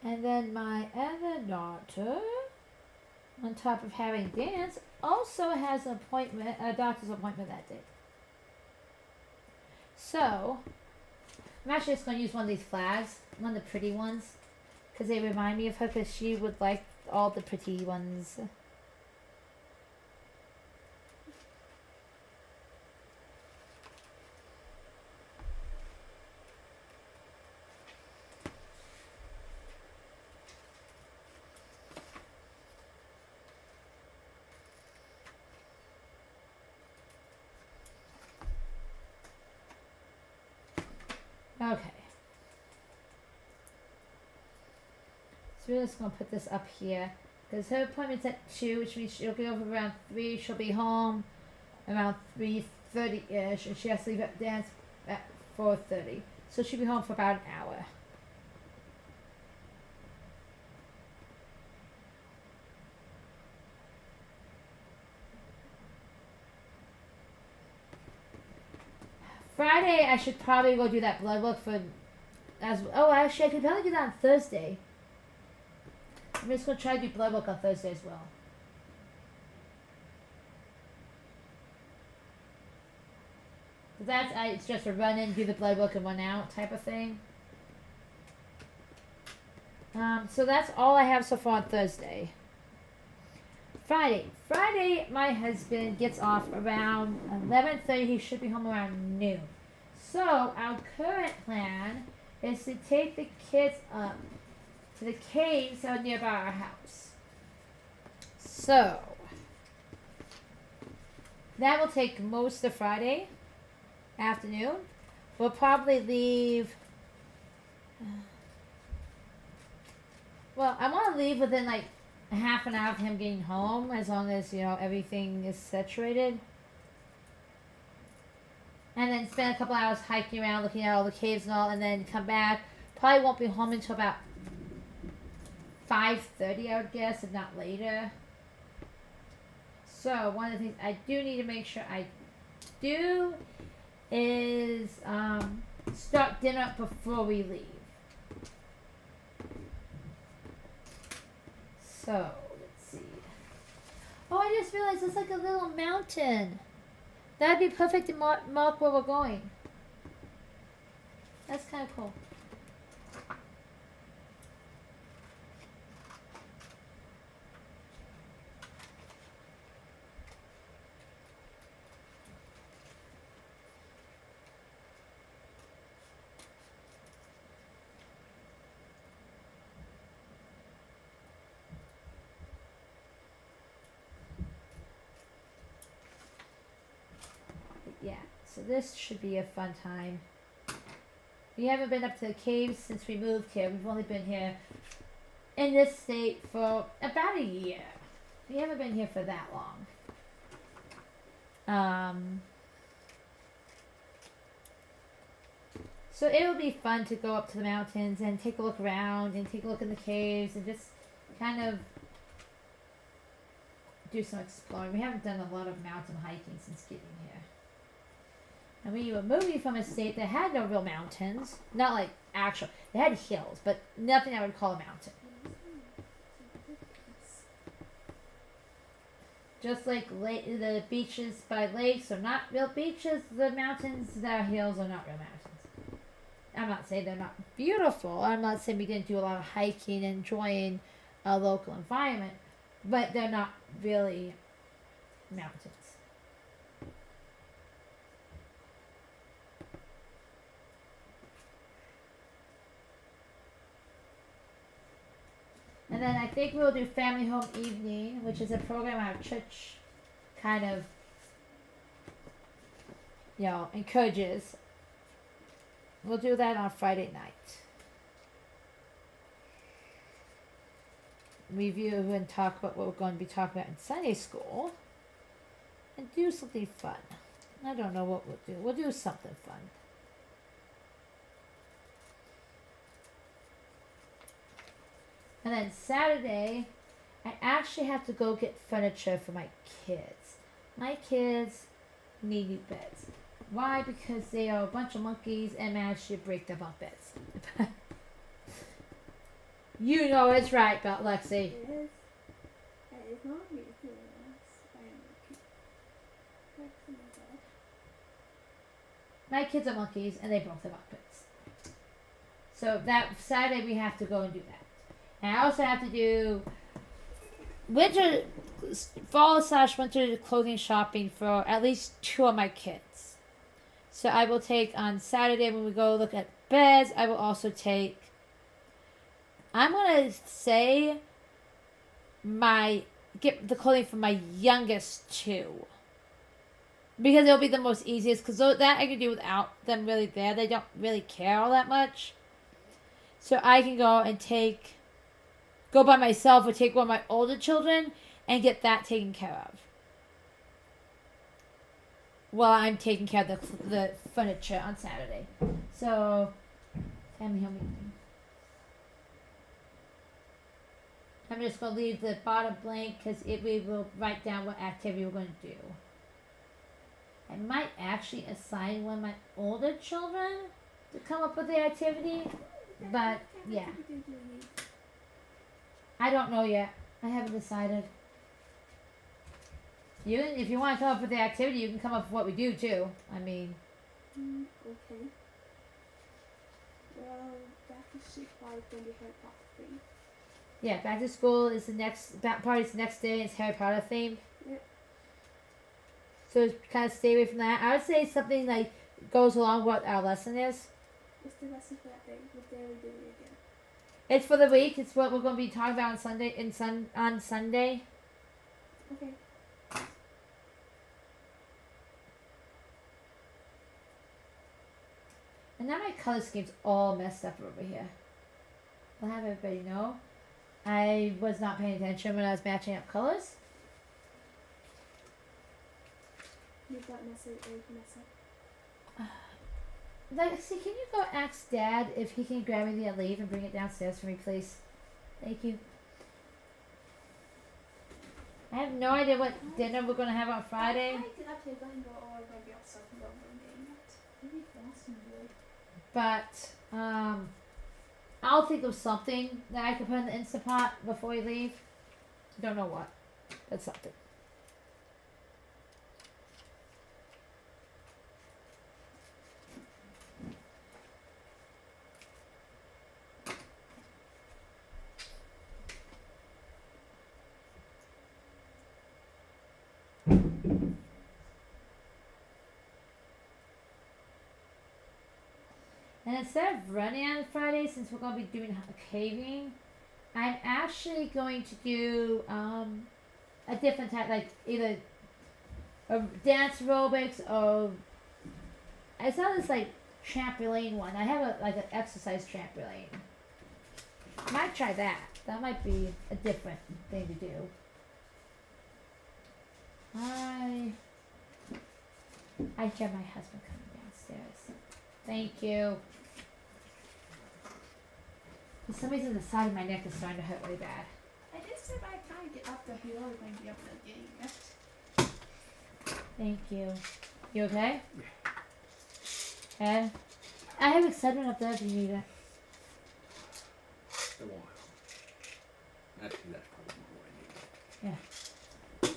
And then my other daughter, on top of having dance, also has an appointment, a doctor's appointment that day. So, I'm actually just going to use one of these flags, one of the pretty ones, because they remind me of her, because she would like all the pretty ones. Okay. So we're just going to put this up here. Because her appointment's at 2, which means she'll get over around 3. She'll be home around 3:30-ish. And she has to leave at dance at 4:30. So she'll be home for about an hour. Friday, I should probably go do that blood work for... actually, I could probably do that on Thursday. I'm just going to try to do blood work on Thursday as well. It's just a run in, do the blood work, and run out type of thing. So that's all I have so far on Thursday. Friday, my husband gets off around 11:30. He should be home around noon. So our current plan is to take the kids up to the caves that are nearby our house. So that will take most of Friday afternoon. We'll probably leave. Well, I want to leave within like a half an hour of him getting home, as long as, everything is saturated. And then spend a couple hours hiking around, looking at all the caves and all, and then come back. Probably won't be home until about 5:30, I would guess, if not later. So, one of the things I do need to make sure I do is start dinner before we leave. So, let's see. Oh, I just realized it's like a little mountain. That'd be perfect to mark where we're going. That's kind of cool. Yeah, so this should be a fun time. We haven't been up to the caves since we moved here. We've only been here in this state for about a year. We haven't been here for that long. So it'll be fun to go up to the mountains and take a look around and take a look in the caves and just kind of do some exploring. We haven't done a lot of mountain hiking since getting here. And we were moving from a state that had no real mountains. Not like actual. They had hills, but nothing I would call a mountain. Just like the beaches by lakes are not real beaches, the mountains that are hills are not real mountains. I'm not saying they're not beautiful. I'm not saying we didn't do a lot of hiking and enjoying a local environment, but they're not really mountains. And then I think we'll do Family Home Evening, which is a program our church kind of, encourages. We'll do that on Friday night. Review and talk about what we're going to be talking about in Sunday school. And do something fun. I don't know what we'll do. We'll do something fun. And then Saturday, I actually have to go get furniture for my kids. My kids need new beds. Why? Because they are a bunch of monkeys and managed to break their bunk beds. You know it's right, but Lexi. It is. It is not ridiculous. I am okay. Oh my god. My kids are monkeys and they broke their bunk beds. So that Saturday we have to go and do that. And I also have to do fall/winter clothing shopping for at least 2 of my kids. So I will take on Saturday when we go look at beds. I will also take. I'm gonna say get the clothing for my youngest 2. Because it'll be the most easiest. Because that I can do without them really there. They don't really care all that much. So I can go by myself or take one of my older children and get that taken care of. While I'm taking care of the furniture on Saturday. So, family home evening. I'm just going to leave the bottom blank because we will write down what activity we're going to do. I might actually assign one of my older children to come up with the activity. But, yeah. I don't know yet. I haven't decided. If you want to come up with the activity, you can come up with what we do too. I mean. Okay. Well, back to school party when we Harry Potter theme. Yeah, back to school is party's the next day. It's Harry Potter themed. Yep. So kind of stay away from that. I would say something like goes along with what our lesson is. What's the lesson for that day? What day are we doing it again? It's for the week. It's what we're going to be talking about on Sunday. Okay. And now my color scheme's all messed up over here. I'll have everybody know. I was not paying attention when I was matching up colors. You got mess up. Lexi, can you go ask Dad if he can grab me the leave and bring it downstairs for me, please? Thank you. I have no idea what dinner we're going to have on Friday. I did actually go and go or maybe also go one day. Maybe Boston would. But I'll think of something that I can put in the Instant Pot before we leave. Don't know what. That's something. And instead of running on Friday, since we're going to be doing caving, I'm actually going to do a different type, like either a dance aerobics or I saw this like trampoline one. I have a like an exercise trampoline. Might try that. That might be a different thing to do. I hear my husband coming downstairs. Thank you. For some reason, the side of my neck is starting to hurt really bad. I just said I can't get up the hill when you up the game. Thank you. You okay? Yeah. And I have excitement up there if you need it. A while. Actually, that's probably more what I need.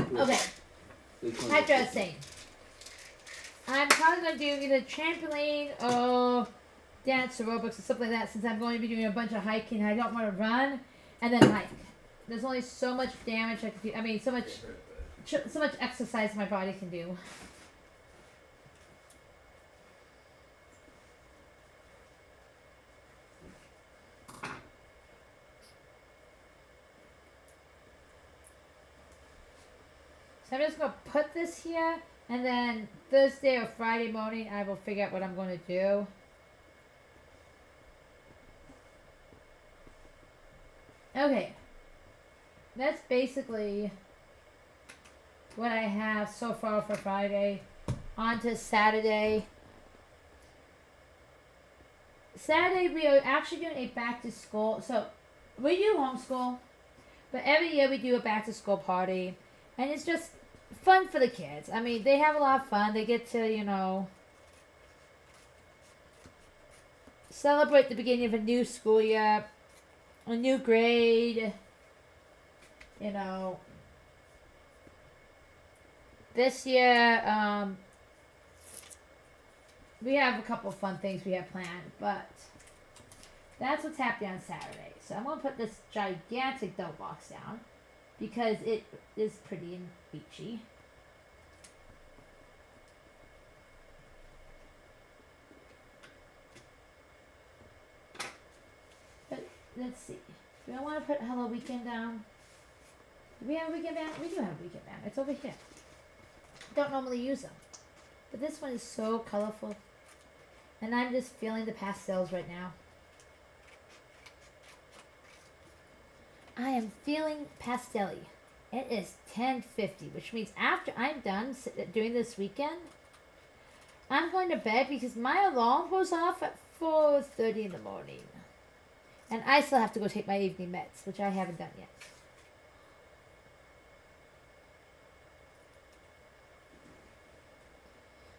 Yeah. Okay. After I was saying, I'm probably going to do either trampoline or dance aerobics or something like that since I'm going to be doing a bunch of hiking. I don't want to run and then hike. There's only so much damage I can do. I mean, so much exercise my body can do. So I'm just going to put this here, and then Thursday or Friday morning I will figure out what I'm going to do. Okay. That's basically what I have so far for Friday. On to Saturday. Saturday we are actually doing a back to school. So we do homeschool, but every year we do a back to school party. And it's just fun for the kids. I mean, they have a lot of fun. They get to, you know, celebrate the beginning of a new school year, a new grade, you know. This year, we have a couple of fun things we have planned, but that's what's happening on Saturday. So I'm going to put this gigantic dough box down because it is pretty and beachy. But let's see. Do I want to put Hello Weekend down? Do we have a weekend band? We do have a weekend band. It's over here. Don't normally use them. But this one is so colorful. And I'm just feeling the pastels right now. I am feeling pastel-y. It is 10:50, which means after I'm done doing this weekend, I'm going to bed because my alarm goes off at 4:30 in the morning. And I still have to go take my evening meds, which I haven't done yet.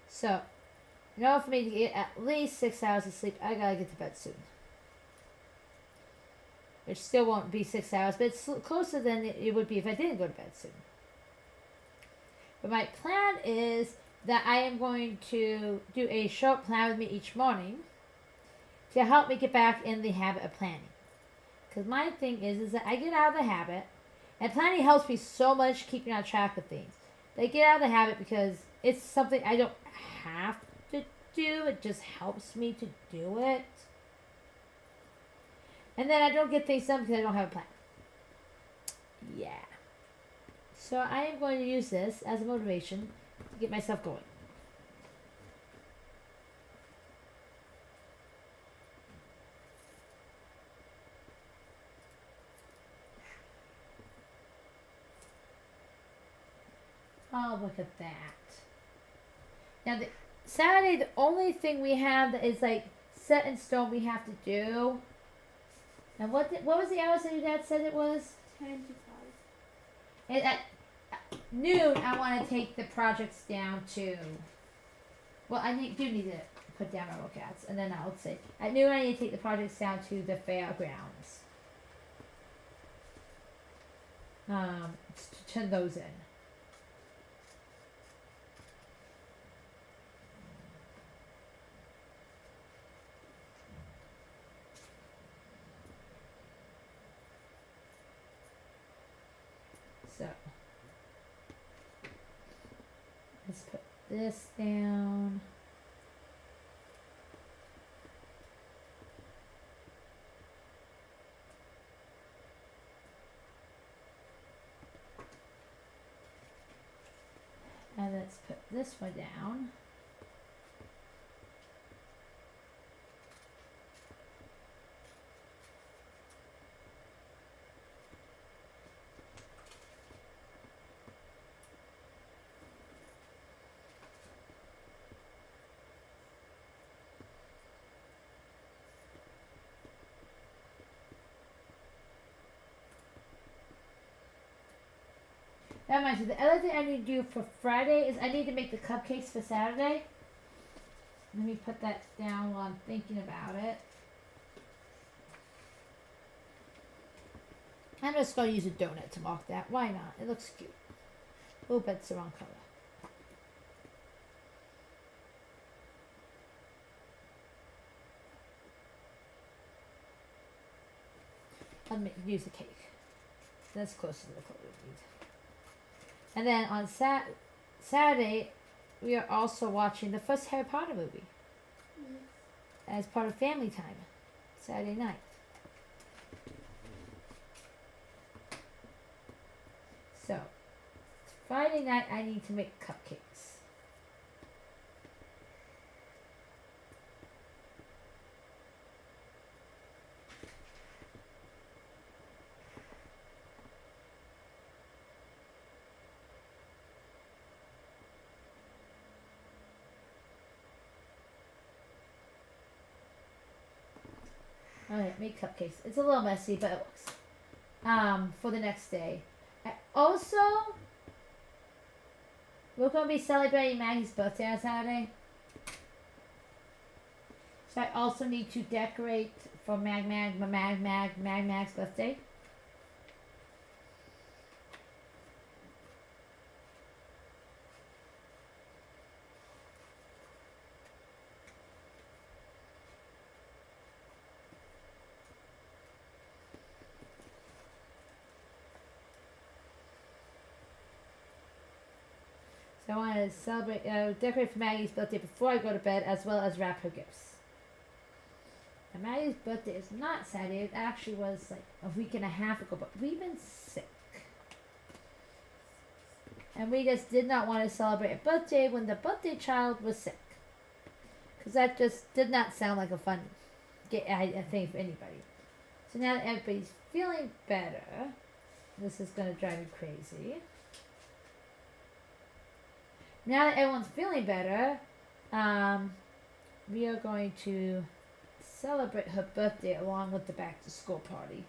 So, in order for me to get at least 6 hours of sleep, I gotta get to bed soon. Which still won't be 6 hours, but it's closer than it would be if I didn't go to bed soon. But my plan is that I am going to do a short plan with me each morning to help me get back in the habit of planning. Because my thing is that I get out of the habit, and planning helps me so much keeping on track of things. I get out of the habit because it's something I don't have to do. It just helps me to do it. And then I don't get things done because I don't have a plan. Yeah. So I am going to use this as a motivation to get myself going. Oh, look at that. Now, Saturday, the only thing we have that is like set in stone we have to do. And what was the hours that your dad said it was? 10 to 5. noon, I want to take the projects down to. Well, do need to put down my workouts, and then I'll say at noon I need to take the projects down to the fairgrounds. To turn those in. So let's put this down. And let's put this one down. That reminds me, the other thing I need to do for Friday is I need to make the cupcakes for Saturday. Let me put that down while I'm thinking about it. I'm just going to use a donut to mark that. Why not? It looks cute. Oh, but it's the wrong color. I'll use a cake. That's close to the color we need. And then on Saturday, we are also watching the first Harry Potter movie as part of family time, Saturday night. So, Friday night, I need to make cupcakes. Alright, make cupcakes. It's a little messy, but it works. For the next day. Also, we're going to be celebrating Maggie's birthday on Saturday. So I also need to decorate for Mag's birthday. So I want to celebrate, decorate for Maggie's birthday before I go to bed, as well as wrap her gifts. And Maggie's birthday is not Saturday. It actually was like a week and a half ago, but we've been sick. And we just did not want to celebrate a birthday when the birthday child was sick. Because that just did not sound like a fun thing for anybody. So now that everybody's feeling better, this is going to drive me crazy. Now that everyone's feeling better, we are going to celebrate her birthday along with the back to school party.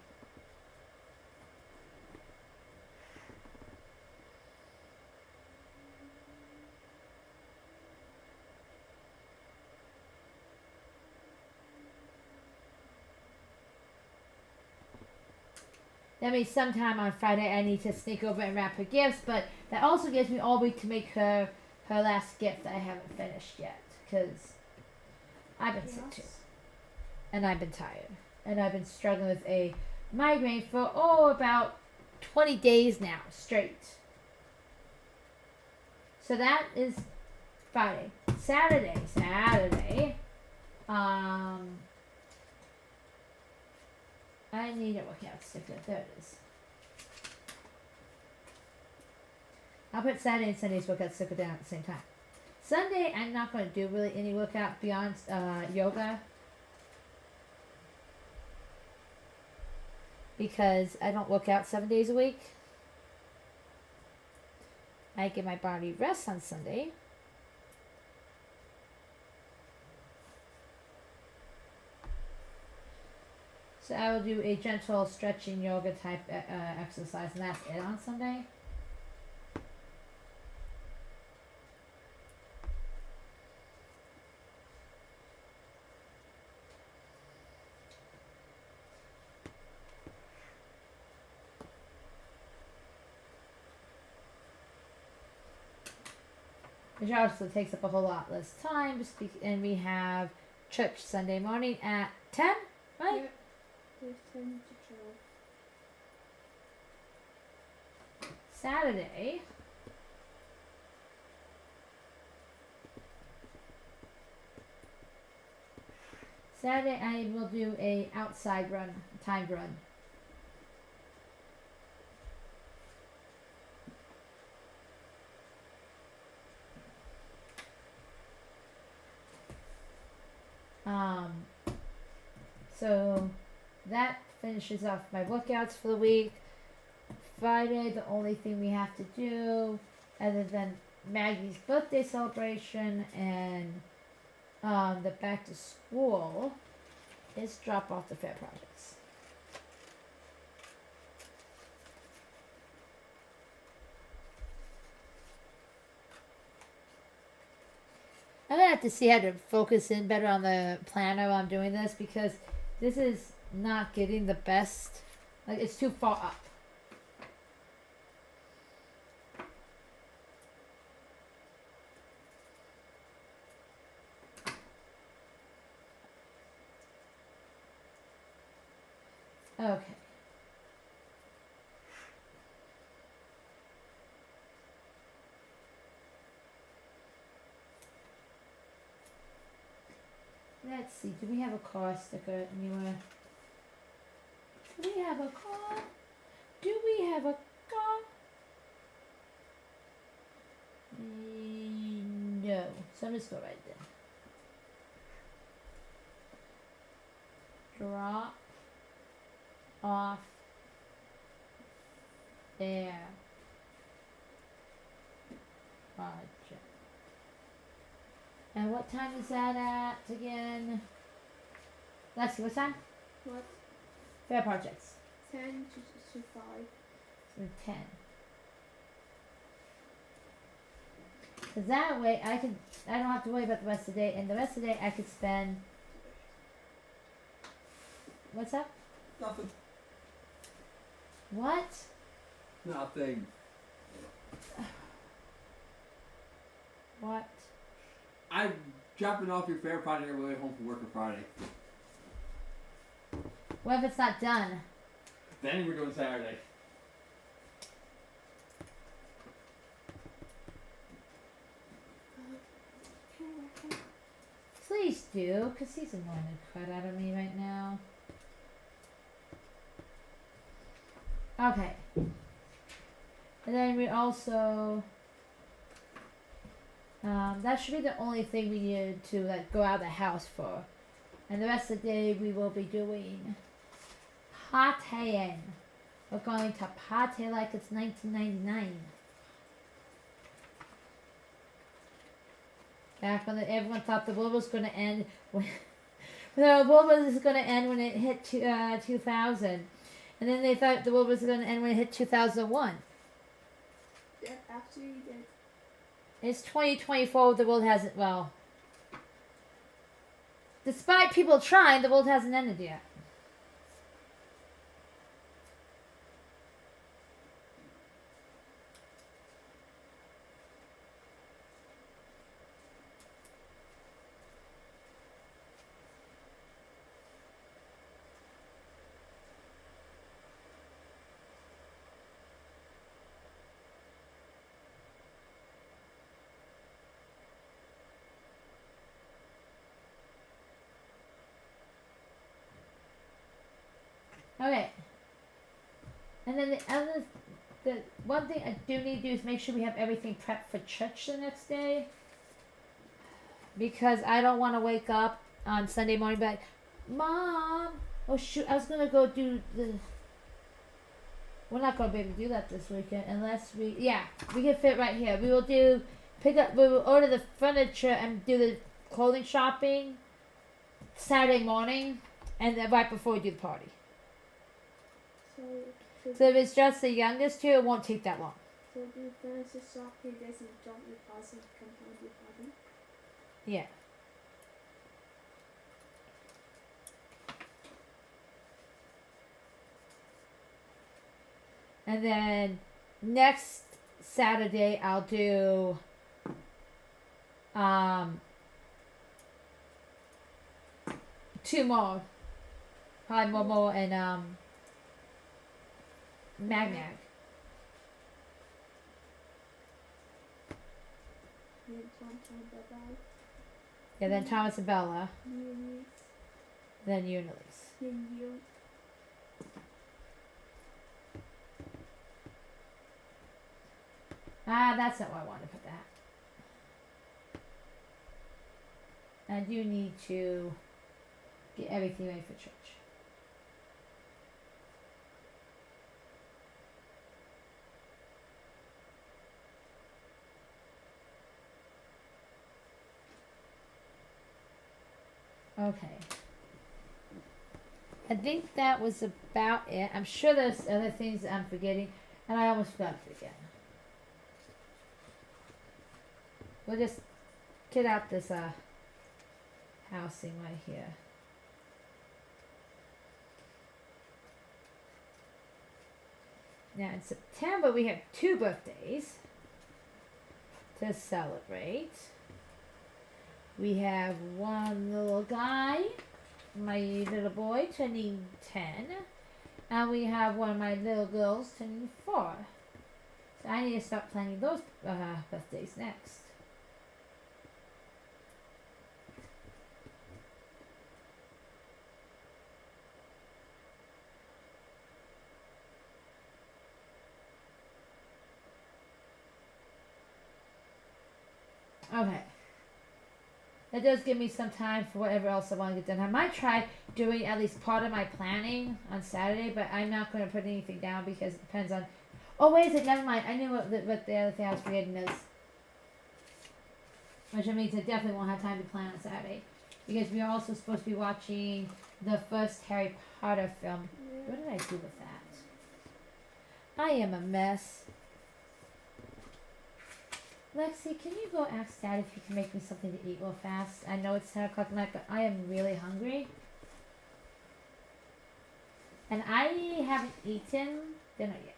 That means sometime on Friday I need to sneak over and wrap her gifts, but that also gives me all week to make her last gift that I haven't finished yet, because I've been sick too. And I've been tired. And I've been struggling with a migraine for, about 20 days now, straight. So that is Friday. Saturday, I need a workout sticker. There it is. I'll put Saturday and Sunday's workout sticker down at the same time. Sunday, I'm not going to do really any workout beyond yoga. Because I don't work out 7 days a week. I give my body rest on Sunday. So I will do a gentle stretching yoga type exercise, and that's it on Sunday. which also takes up a whole lot less time. And we have church Sunday morning at 10, right? Yeah. There's 10 to 12. Saturday. Saturday I will do a outside run, timed run. So that finishes off my workouts for the week. Friday, the only thing we have to do, other than Maggie's birthday celebration and the back to school, is drop off the fair projects. I'm gonna have to see how to focus in better on the planner while I'm doing this, because this is not getting the best. Like, it's too far up. Okay. Let's see, do we have a car sticker anywhere? Do we have a car? Do we have a car? No. So I'm just go right there. Drop off there. Project. And what time is that at again? Lexi, what time? What? Fair projects. 10 to 5. So 10. So that way I don't have to worry about the rest of the day, and the rest of the day I could spend. What's up? Nothing. What? Nothing. What? I'm dropping off your fair project on the way home from work on Friday. What if it's not done? Then we're doing Saturday. Can I reckon? Please do, because he's annoying the crud out of me right now. Okay. And then we also, that should be the only thing we needed to like go out of the house for. And the rest of the day we will be doing partying. We're going to party like it's 1999. Back when everyone thought the world was going to end, when the world was going to end when it hit 2000. And then they thought the world was going to end when it hit 2001. Yeah, after you did. It's 2024, the world hasn't, well, despite people trying, the world hasn't ended yet. Okay. And then the one thing I do need to do is make sure we have everything prepped for church the next day. Because I don't want to wake up on Sunday morning and be like, Mom, oh shoot, I was going to go do the... We're not going to be able to do that this weekend unless we can fit right here. We will order the furniture and do the clothing shopping Saturday morning and then right before we do the party. So if it's just the youngest two, it won't take that long. So do you finish the shopping, there's a jump your parcel, come home your party? Yeah. And then next Saturday I'll do two more. Probably Momo and Mag Mag. Then Tom, bye-bye. Yeah, then Thomas and Bella. Lilies. Then you and Elise. Then you. That's not where I want to put that. And you need to get everything ready for church. Okay. I think that was about it. I'm sure there's other things that I'm forgetting, and I almost forgot it again. We'll just get out this housing right here. Now in September we have 2 birthdays to celebrate. We have one little guy, my little boy, turning 10. And we have one of my little girls turning 4. So I need to start planning those birthdays next. Okay. That does give me some time for whatever else I want to get done. I might try doing at least part of my planning on Saturday, but I'm not going to put anything down because it depends on... Oh, wait a second, never mind. I knew what the other thing I was forgetting is. Which means I definitely won't have time to plan on Saturday. Because we are also supposed to be watching the first Harry Potter film. What did I do with that? I am a mess. Lexi, can you go ask Dad if he can make me something to eat real fast? I know it's 10 o'clock at night, but I am really hungry. And I haven't eaten dinner yet.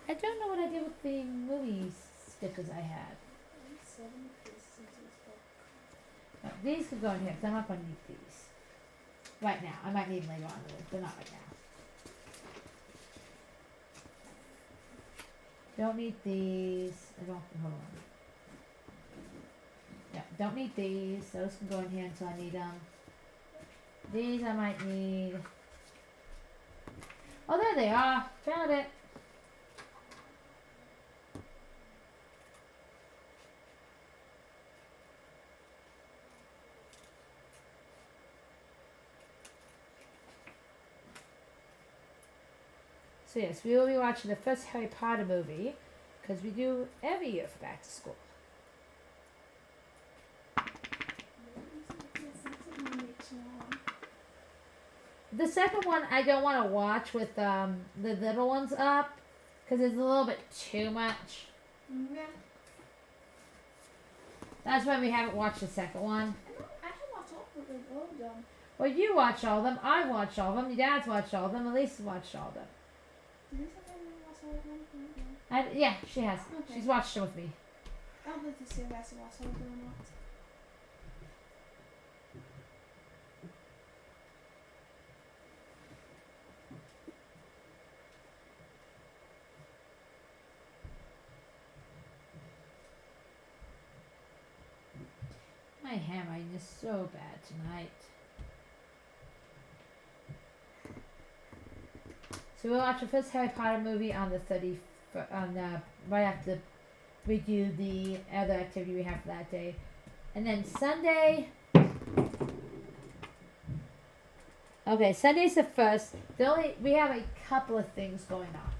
I don't know what I did with the movie stickers I had. No, these could go in here because I'm not going to need these. Right now. I might need them later on, but not right now. Don't need these. I don't. Hold on. Yeah, don't need these. Those can go in here until I need them. These I might need. Oh, there they are. Found it. So yes, we will be watching the first Harry Potter movie because we do every year for back to school. The second one I don't want to watch with the little ones up because it's a little bit too much. Yeah. That's why we haven't watched the second one. I have watched all of them. Well, you watch all of them. I watch all of them. Your dad's watched all of them. Elise watched all of them. Did you say I watched all of them? Yeah, she has. Okay. She's watched them with me. I'll have to see if I watched all of them or not. My handwriting is so bad tonight. So we'll watch the first Harry Potter movie on the 30th, right after we do the other activity we have for that day. And then Sunday, okay, Sunday's the first. We have a couple of things going on.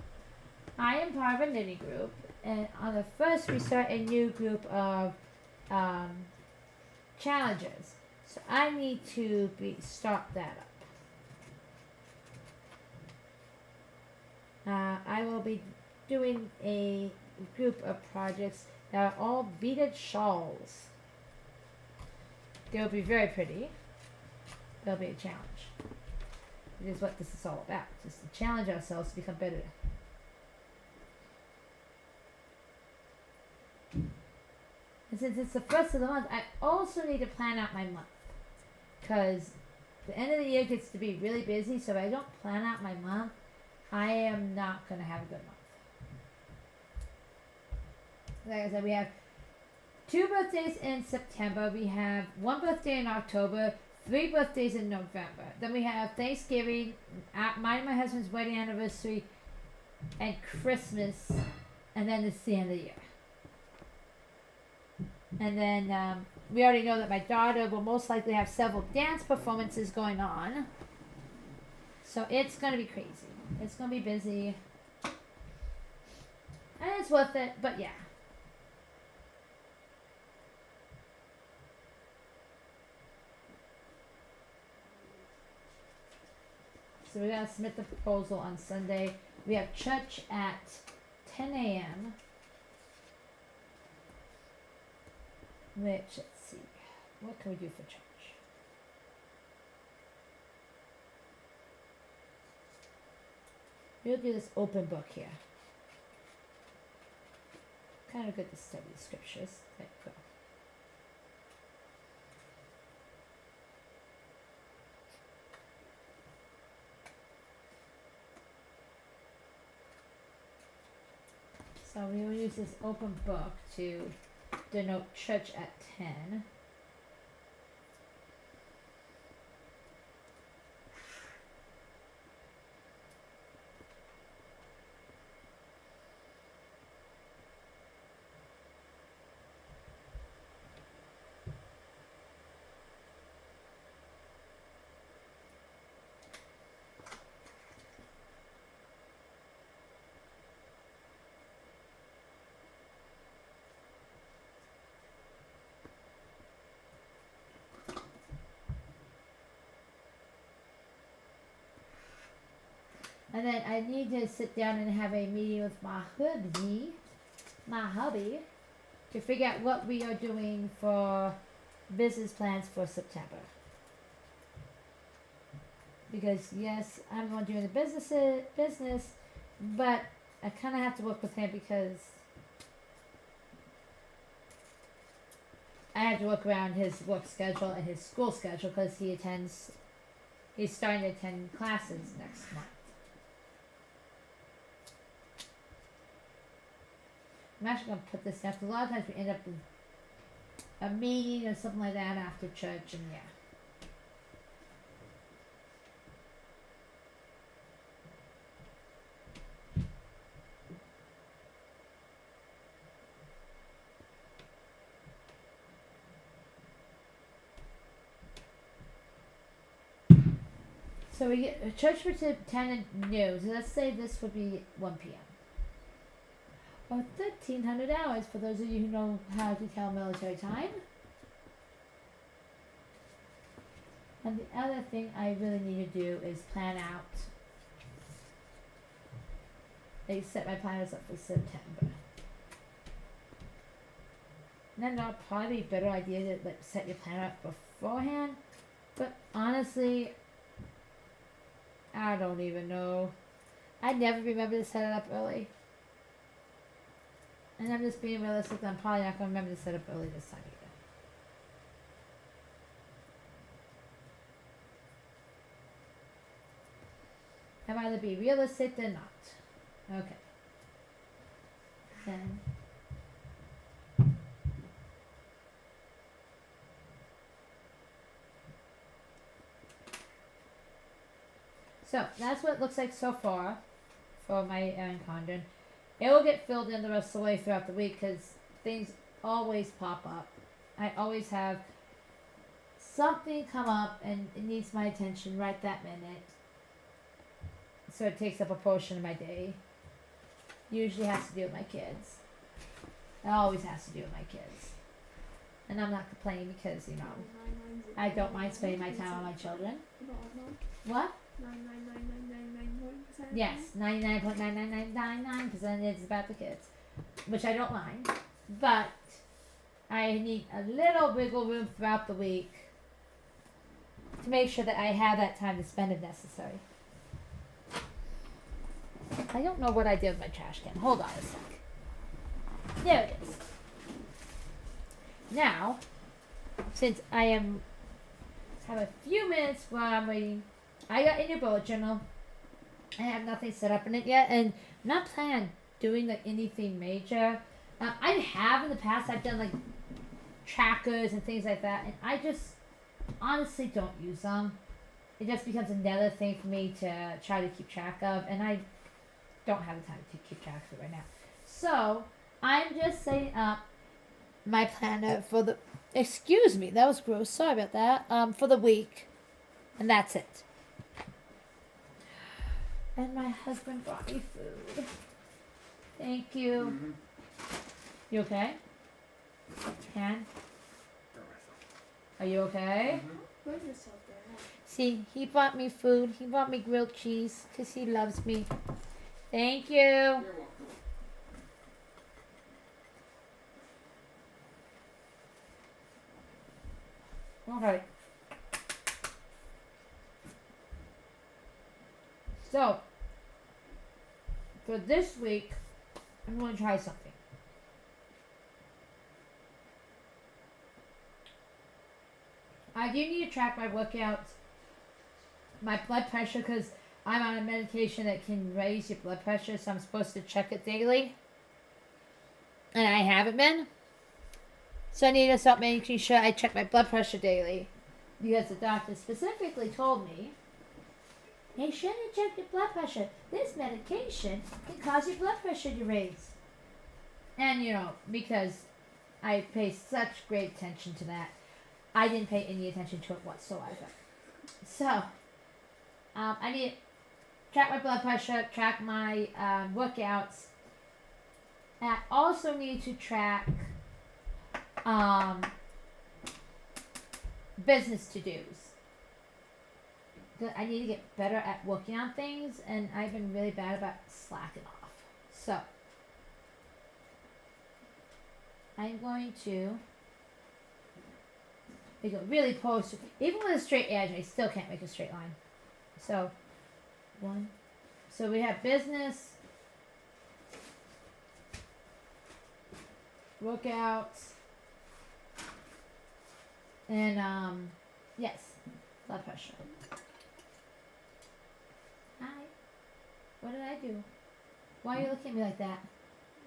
I am part of a knitting group, and on the first we start a new group of challenges. So I need to start that up. I will be doing a group of projects that are all beaded shawls. They'll be very pretty. They'll be a challenge. It is what this is all about. Just to challenge ourselves to become better. And since it's the first of the month, I also need to plan out my month. Because the end of the year gets to be really busy, so if I don't plan out my month, I am not going to have a good month. Like I said, we have 2 birthdays in September, we have 1 birthday in October, 3 birthdays in November. Then we have Thanksgiving, mine and my husband's wedding anniversary, and Christmas, and then it's the end of the year. And then we already know that my daughter will most likely have several dance performances going on. So it's going to be crazy. It's going to be busy. And it's worth it, but yeah. So we're going to submit the proposal on Sunday. We have church at 10 a.m. Which, let's see, what can we do for church? We'll do this open book here. Kind of good to study the scriptures. There you go. So we will use this open book to denote church at 10. And then I need to sit down and have a meeting with my hubby, to figure out what we are doing for business plans for September. Because yes, I'm the one doing the business, but I kind of have to work with him because I have to work around his work schedule and his school schedule because he's starting to attend classes next month. I'm actually going to put this down because a lot of times we end up with a meeting or something like that after church, and yeah. So we get church for 10 at noon. So let's say this would be 1 p.m. Or 1,300 hours for those of you who know how to tell military time. And the other thing I really need to do is plan out. I set my planners up for September. And then that'll probably be a better idea to set your planner up beforehand. But honestly, I don't even know. I never remember to set it up early. And I'm just being realistic, I'm probably not going to remember to set up early this time either. I'd rather be realistic than not. Okay. Then. So, that's what it looks like so far for my Erin Condon. It will get filled in the rest of the way throughout the week because things always pop up. I always have something come up and it needs my attention right that minute. So it takes up a portion of my day. Usually has to do with my kids. It always has to do with my kids. And I'm not complaining because, you know, I don't mind spending my time on my children. What? 99.99999%. Yes, 99.99999% is about the kids, which I don't mind. But I need a little wiggle room throughout the week to make sure that I have that time to spend if necessary. I don't know what I did with my trash can. Hold on a sec. There it is. Now, since I have a few minutes while I'm waiting, I got in your bullet journal. I have nothing set up in it yet, and I'm not planning on doing like anything major. I have in the past. I've done like trackers and things like that, and I just honestly don't use them. It just becomes another thing for me to try to keep track of, and I don't have the time to keep track of it right now. So I'm just setting up my planner for the. Excuse me, that was gross. Sorry about that. For the week, and that's it. And my husband brought me food. Thank you. Mm-hmm. You okay? Han? Are you okay? Put yourself there. See, he brought me food. He brought me grilled cheese because he loves me. Thank you. You're welcome. Okay. So, for this week, I'm going to try something. I do need to track my workouts, my blood pressure, because I'm on a medication that can raise your blood pressure, so I'm supposed to check it daily. And I haven't been. So I need to start making sure I check my blood pressure daily. Because the doctor specifically told me, you shouldn't check your blood pressure. This medication can cause your blood pressure to raise. And, because I pay such great attention to that, I didn't pay any attention to it whatsoever. So, I need to track my blood pressure, track my workouts. And I also need to track business to-dos. I need to get better at working on things, and I've been really bad about slacking off. So, I'm going to make a really close. Even with a straight edge, I still can't make a straight line. So, one. So we have business, workouts, and yes, blood pressure. Hi. What did I do? Why are you looking at me like that?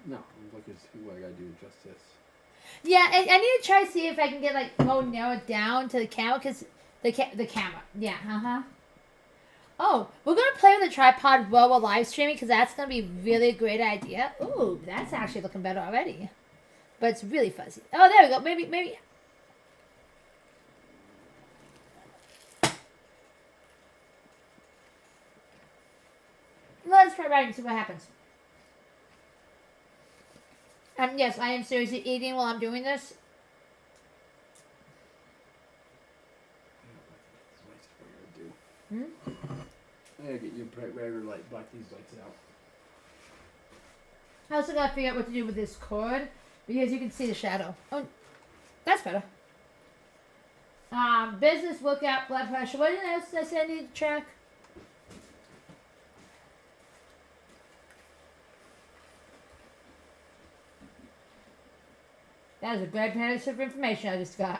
No, I'm looking to see what I gotta do to adjust this. Yeah, I need to try to see if I can get more narrowed down to the camera, because the camera. Yeah, Oh, we're gonna play with the tripod while we're live streaming, because that's gonna be really a great idea. Ooh, that's actually looking better already, but it's really fuzzy. Oh, there we go. Maybe. Let's try writing and see what happens. Yes, I am seriously eating while I'm doing this. What I gotta get your regular light, black these lights out. I also gotta figure out what to do with this cord, because you can see the shadow. Oh, that's better. Business, workout, blood pressure. What else did I say I need to track? That is a great piece of information I just got.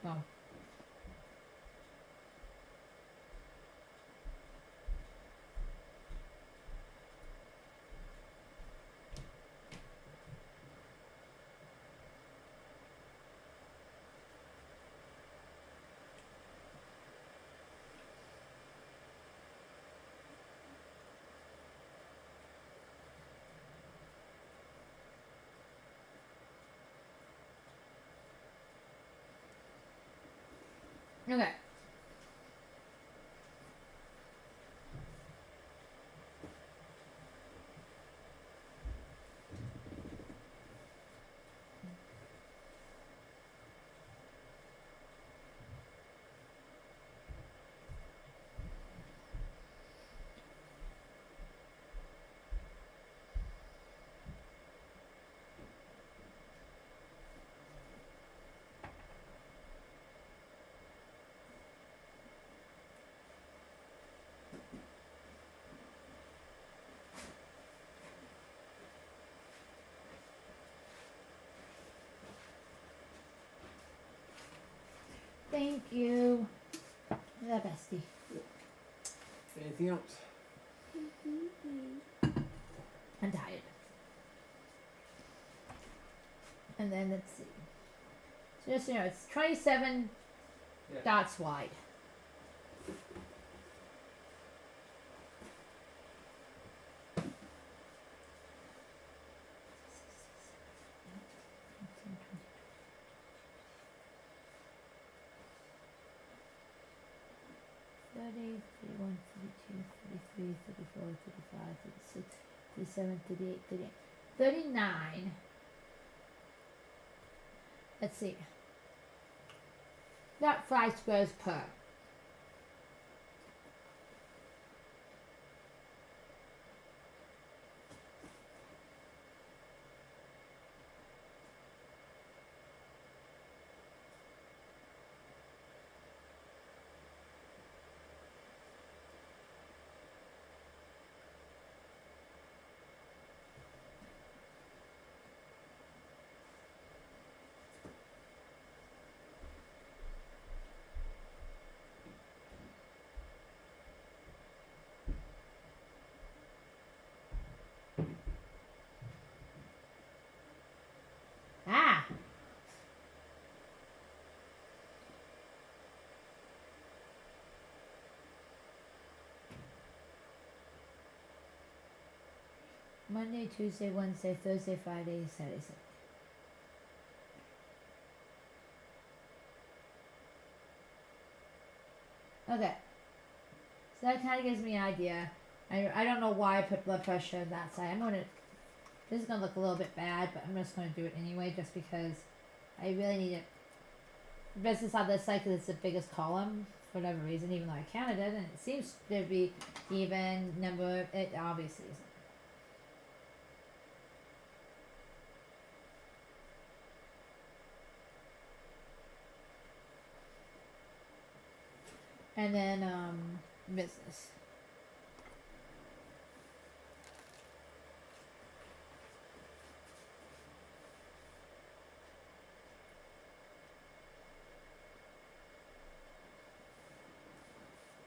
Oh. Okay. Yeah, bestie. Anything else? I'm tired. And then let's see. So just so you know, it's 27 Yeah. dots wide. Thirty, 31, 32, 33, 34, 35, 36, 37, 38, 38, 39. Let's see. Not 5 squares per. Ah! Monday, Tuesday, Wednesday, Thursday, Friday, Saturday, Sunday. Okay. So that kind of gives me an idea. I don't know why I put blood pressure on that side. I'm gonna. This is gonna look a little bit bad, but I'm just gonna do it anyway, just because I really need it. Business on this side because it's the biggest column for whatever reason, even though I counted it, and it seems to be even number. It obviously isn't. And then business.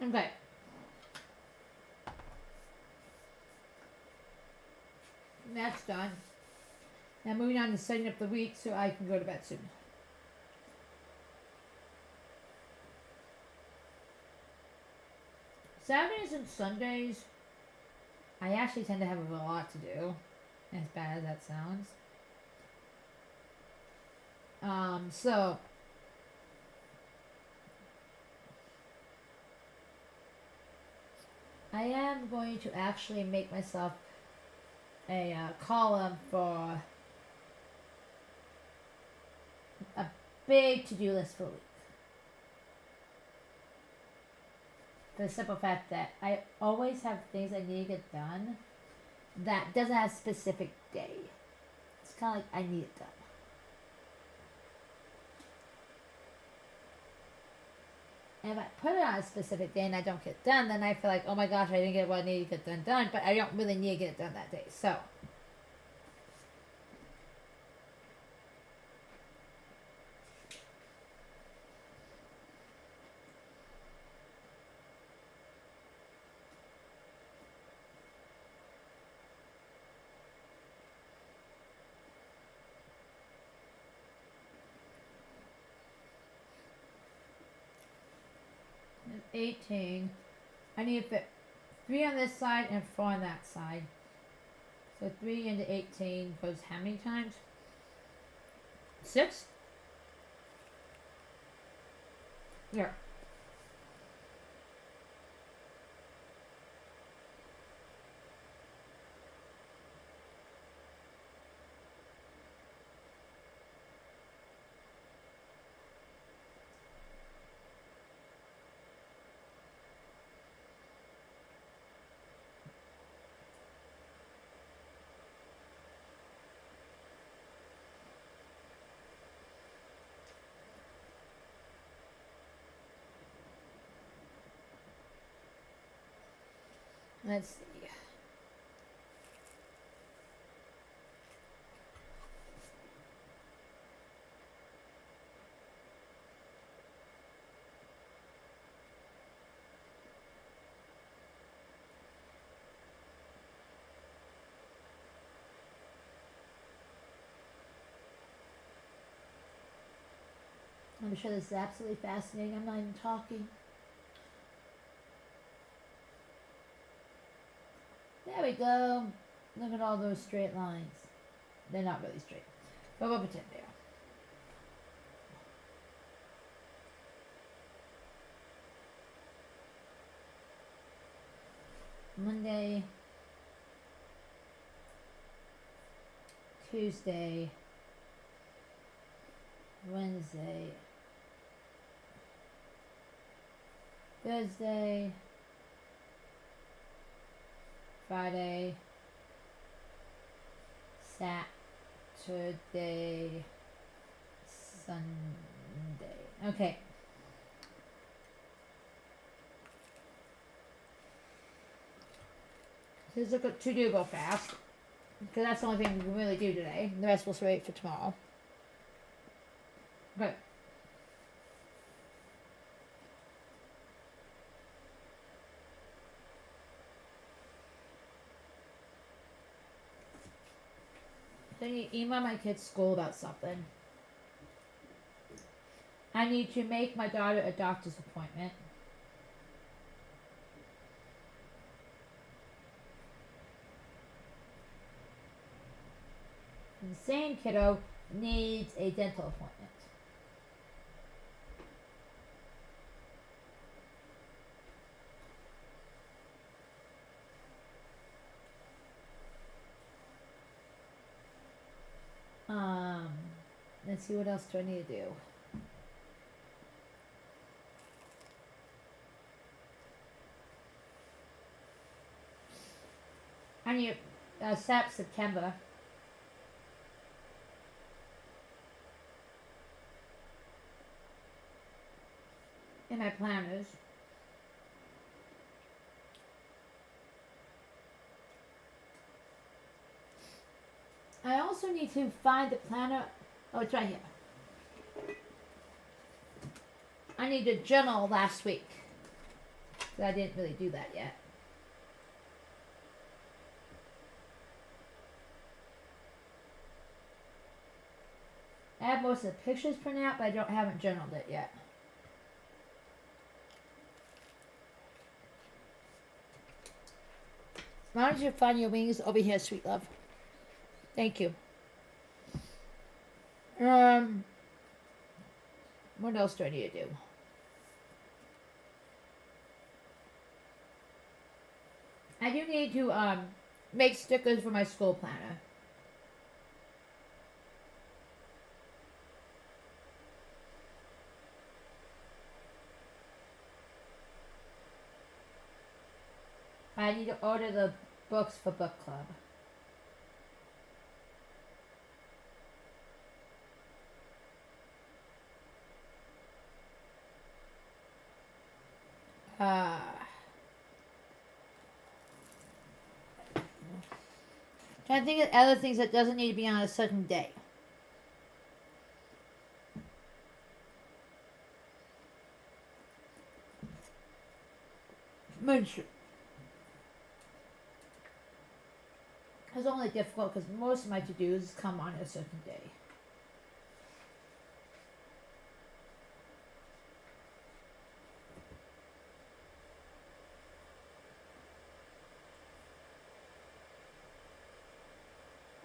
Okay. That's done. Now moving on to setting up the week so I can go to bed soon. Saturdays and Sundays, I actually tend to have a lot to do, as bad as that sounds. So I am going to actually make myself a column for a big to-do list for a week. For the simple fact that I always have things I need to get done that doesn't have a specific day. It's kind of like I need it done. And if I put it on a specific day and I don't get it done, then I feel like, oh my gosh, I didn't get what I needed to get done, but I don't really need to get it done that day. So, there's 18. I need to fit 3 on this side and 4 on that side. So 3 into 18 goes how many times? 6? Yeah. Let's see. I'm sure this is absolutely fascinating. I'm not even talking. There we go. Look at all those straight lines. They're not really straight, but we'll pretend they are. Monday, Tuesday, Wednesday, Thursday, Friday, Saturday, Sunday. Okay. So let's look at to-do go fast. Because that's the only thing we can really do today. The rest we'll wait for tomorrow. Okay. So I need to email my kids' school about something. I need to make my daughter a doctor's appointment. And the same kiddo needs a dental appointment. Let's see, what else do I need to do? I need set up September. In my planners. I also need to find the planner. Oh, it's right here. I need to journal last week. But I didn't really do that yet. I have most of the pictures printed out, but I haven't journaled it yet. Why don't you find your wings over here, sweet love? Thank you. What else do I need to do? I do need to make stickers for my school planner. I need to order the books for book club. Trying to think of other things that doesn't need to be on a certain day. Which is only difficult because most of my to-dos come on a certain day.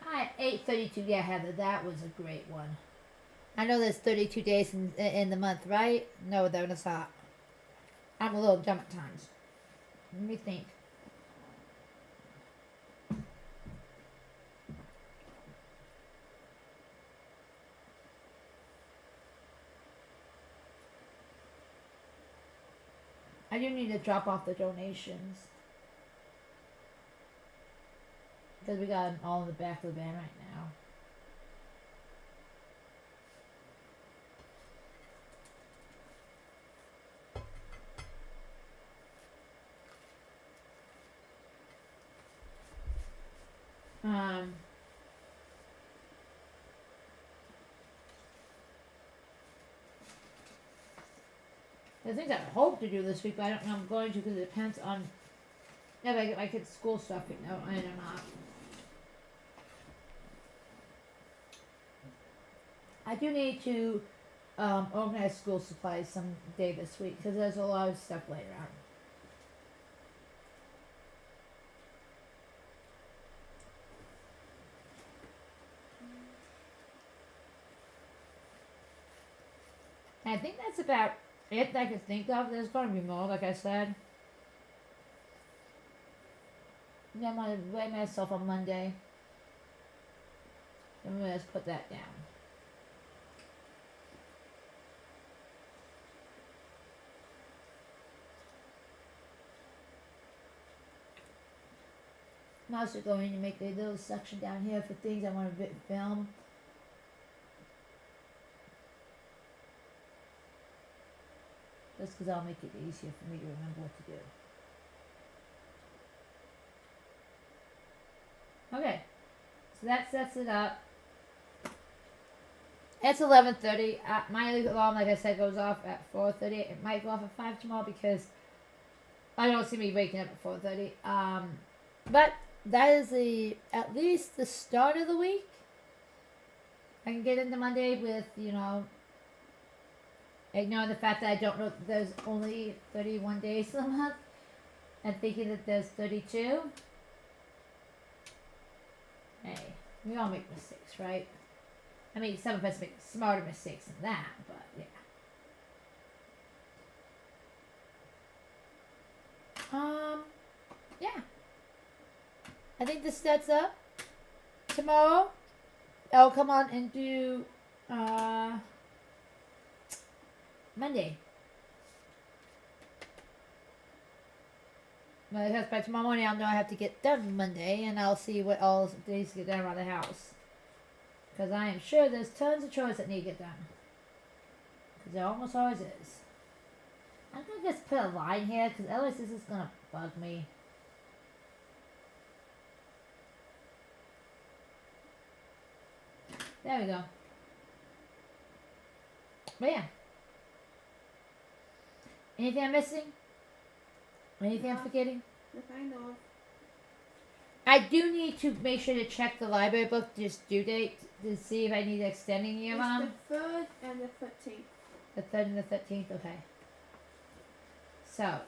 Alright, 8:32. Yeah, Heather, that was a great one. I know there's 32 days in the month, right? No, there's not. I'm a little dumb at times. Let me think. I do need to drop off the donations. Because we got them all in the back of the van right now. There's things I hope to do this week, but I don't know if I'm going to because it depends on if I get my kids' school stuff in or not. I do need to organize school supplies some day this week because there's a lot of stuff laying around. I think that's about it that I can think of. There's going to be more, like I said. Then I'm going to weigh myself on Monday. I'm going to just put that down. I'm also going to make a little section down here for things I want to film. Just because I'll make it easier for me to remember what to do. Okay, so that sets it up. It's 11:30. My alarm, like I said, goes off at 4:30. It might go off at 5 tomorrow because I don't see me waking up at 4:30. But that is at least the start of the week. I can get into Monday with, ignoring the fact that I don't know that there's only 31 days in a month and thinking that there's 32. Hey, we all make mistakes, right? I mean, some of us make smarter mistakes than that, but yeah. Yeah. I think this sets up. Tomorrow, I'll come on and do, Monday. Because by tomorrow morning I'll know I have to get done Monday, and I'll see what all needs to get done around the house. Because I am sure there's tons of chores that need to get done. Because there almost always is. I'm going to just put a line here, because otherwise this is going to bug me. There we go. But yeah. Anything I'm missing? Anything I'm forgetting? If I know. I do need to make sure to check the library book, just due date, to see if I need extending year on. It's the 3rd and the 13th. The 3rd and the 13th, okay. So,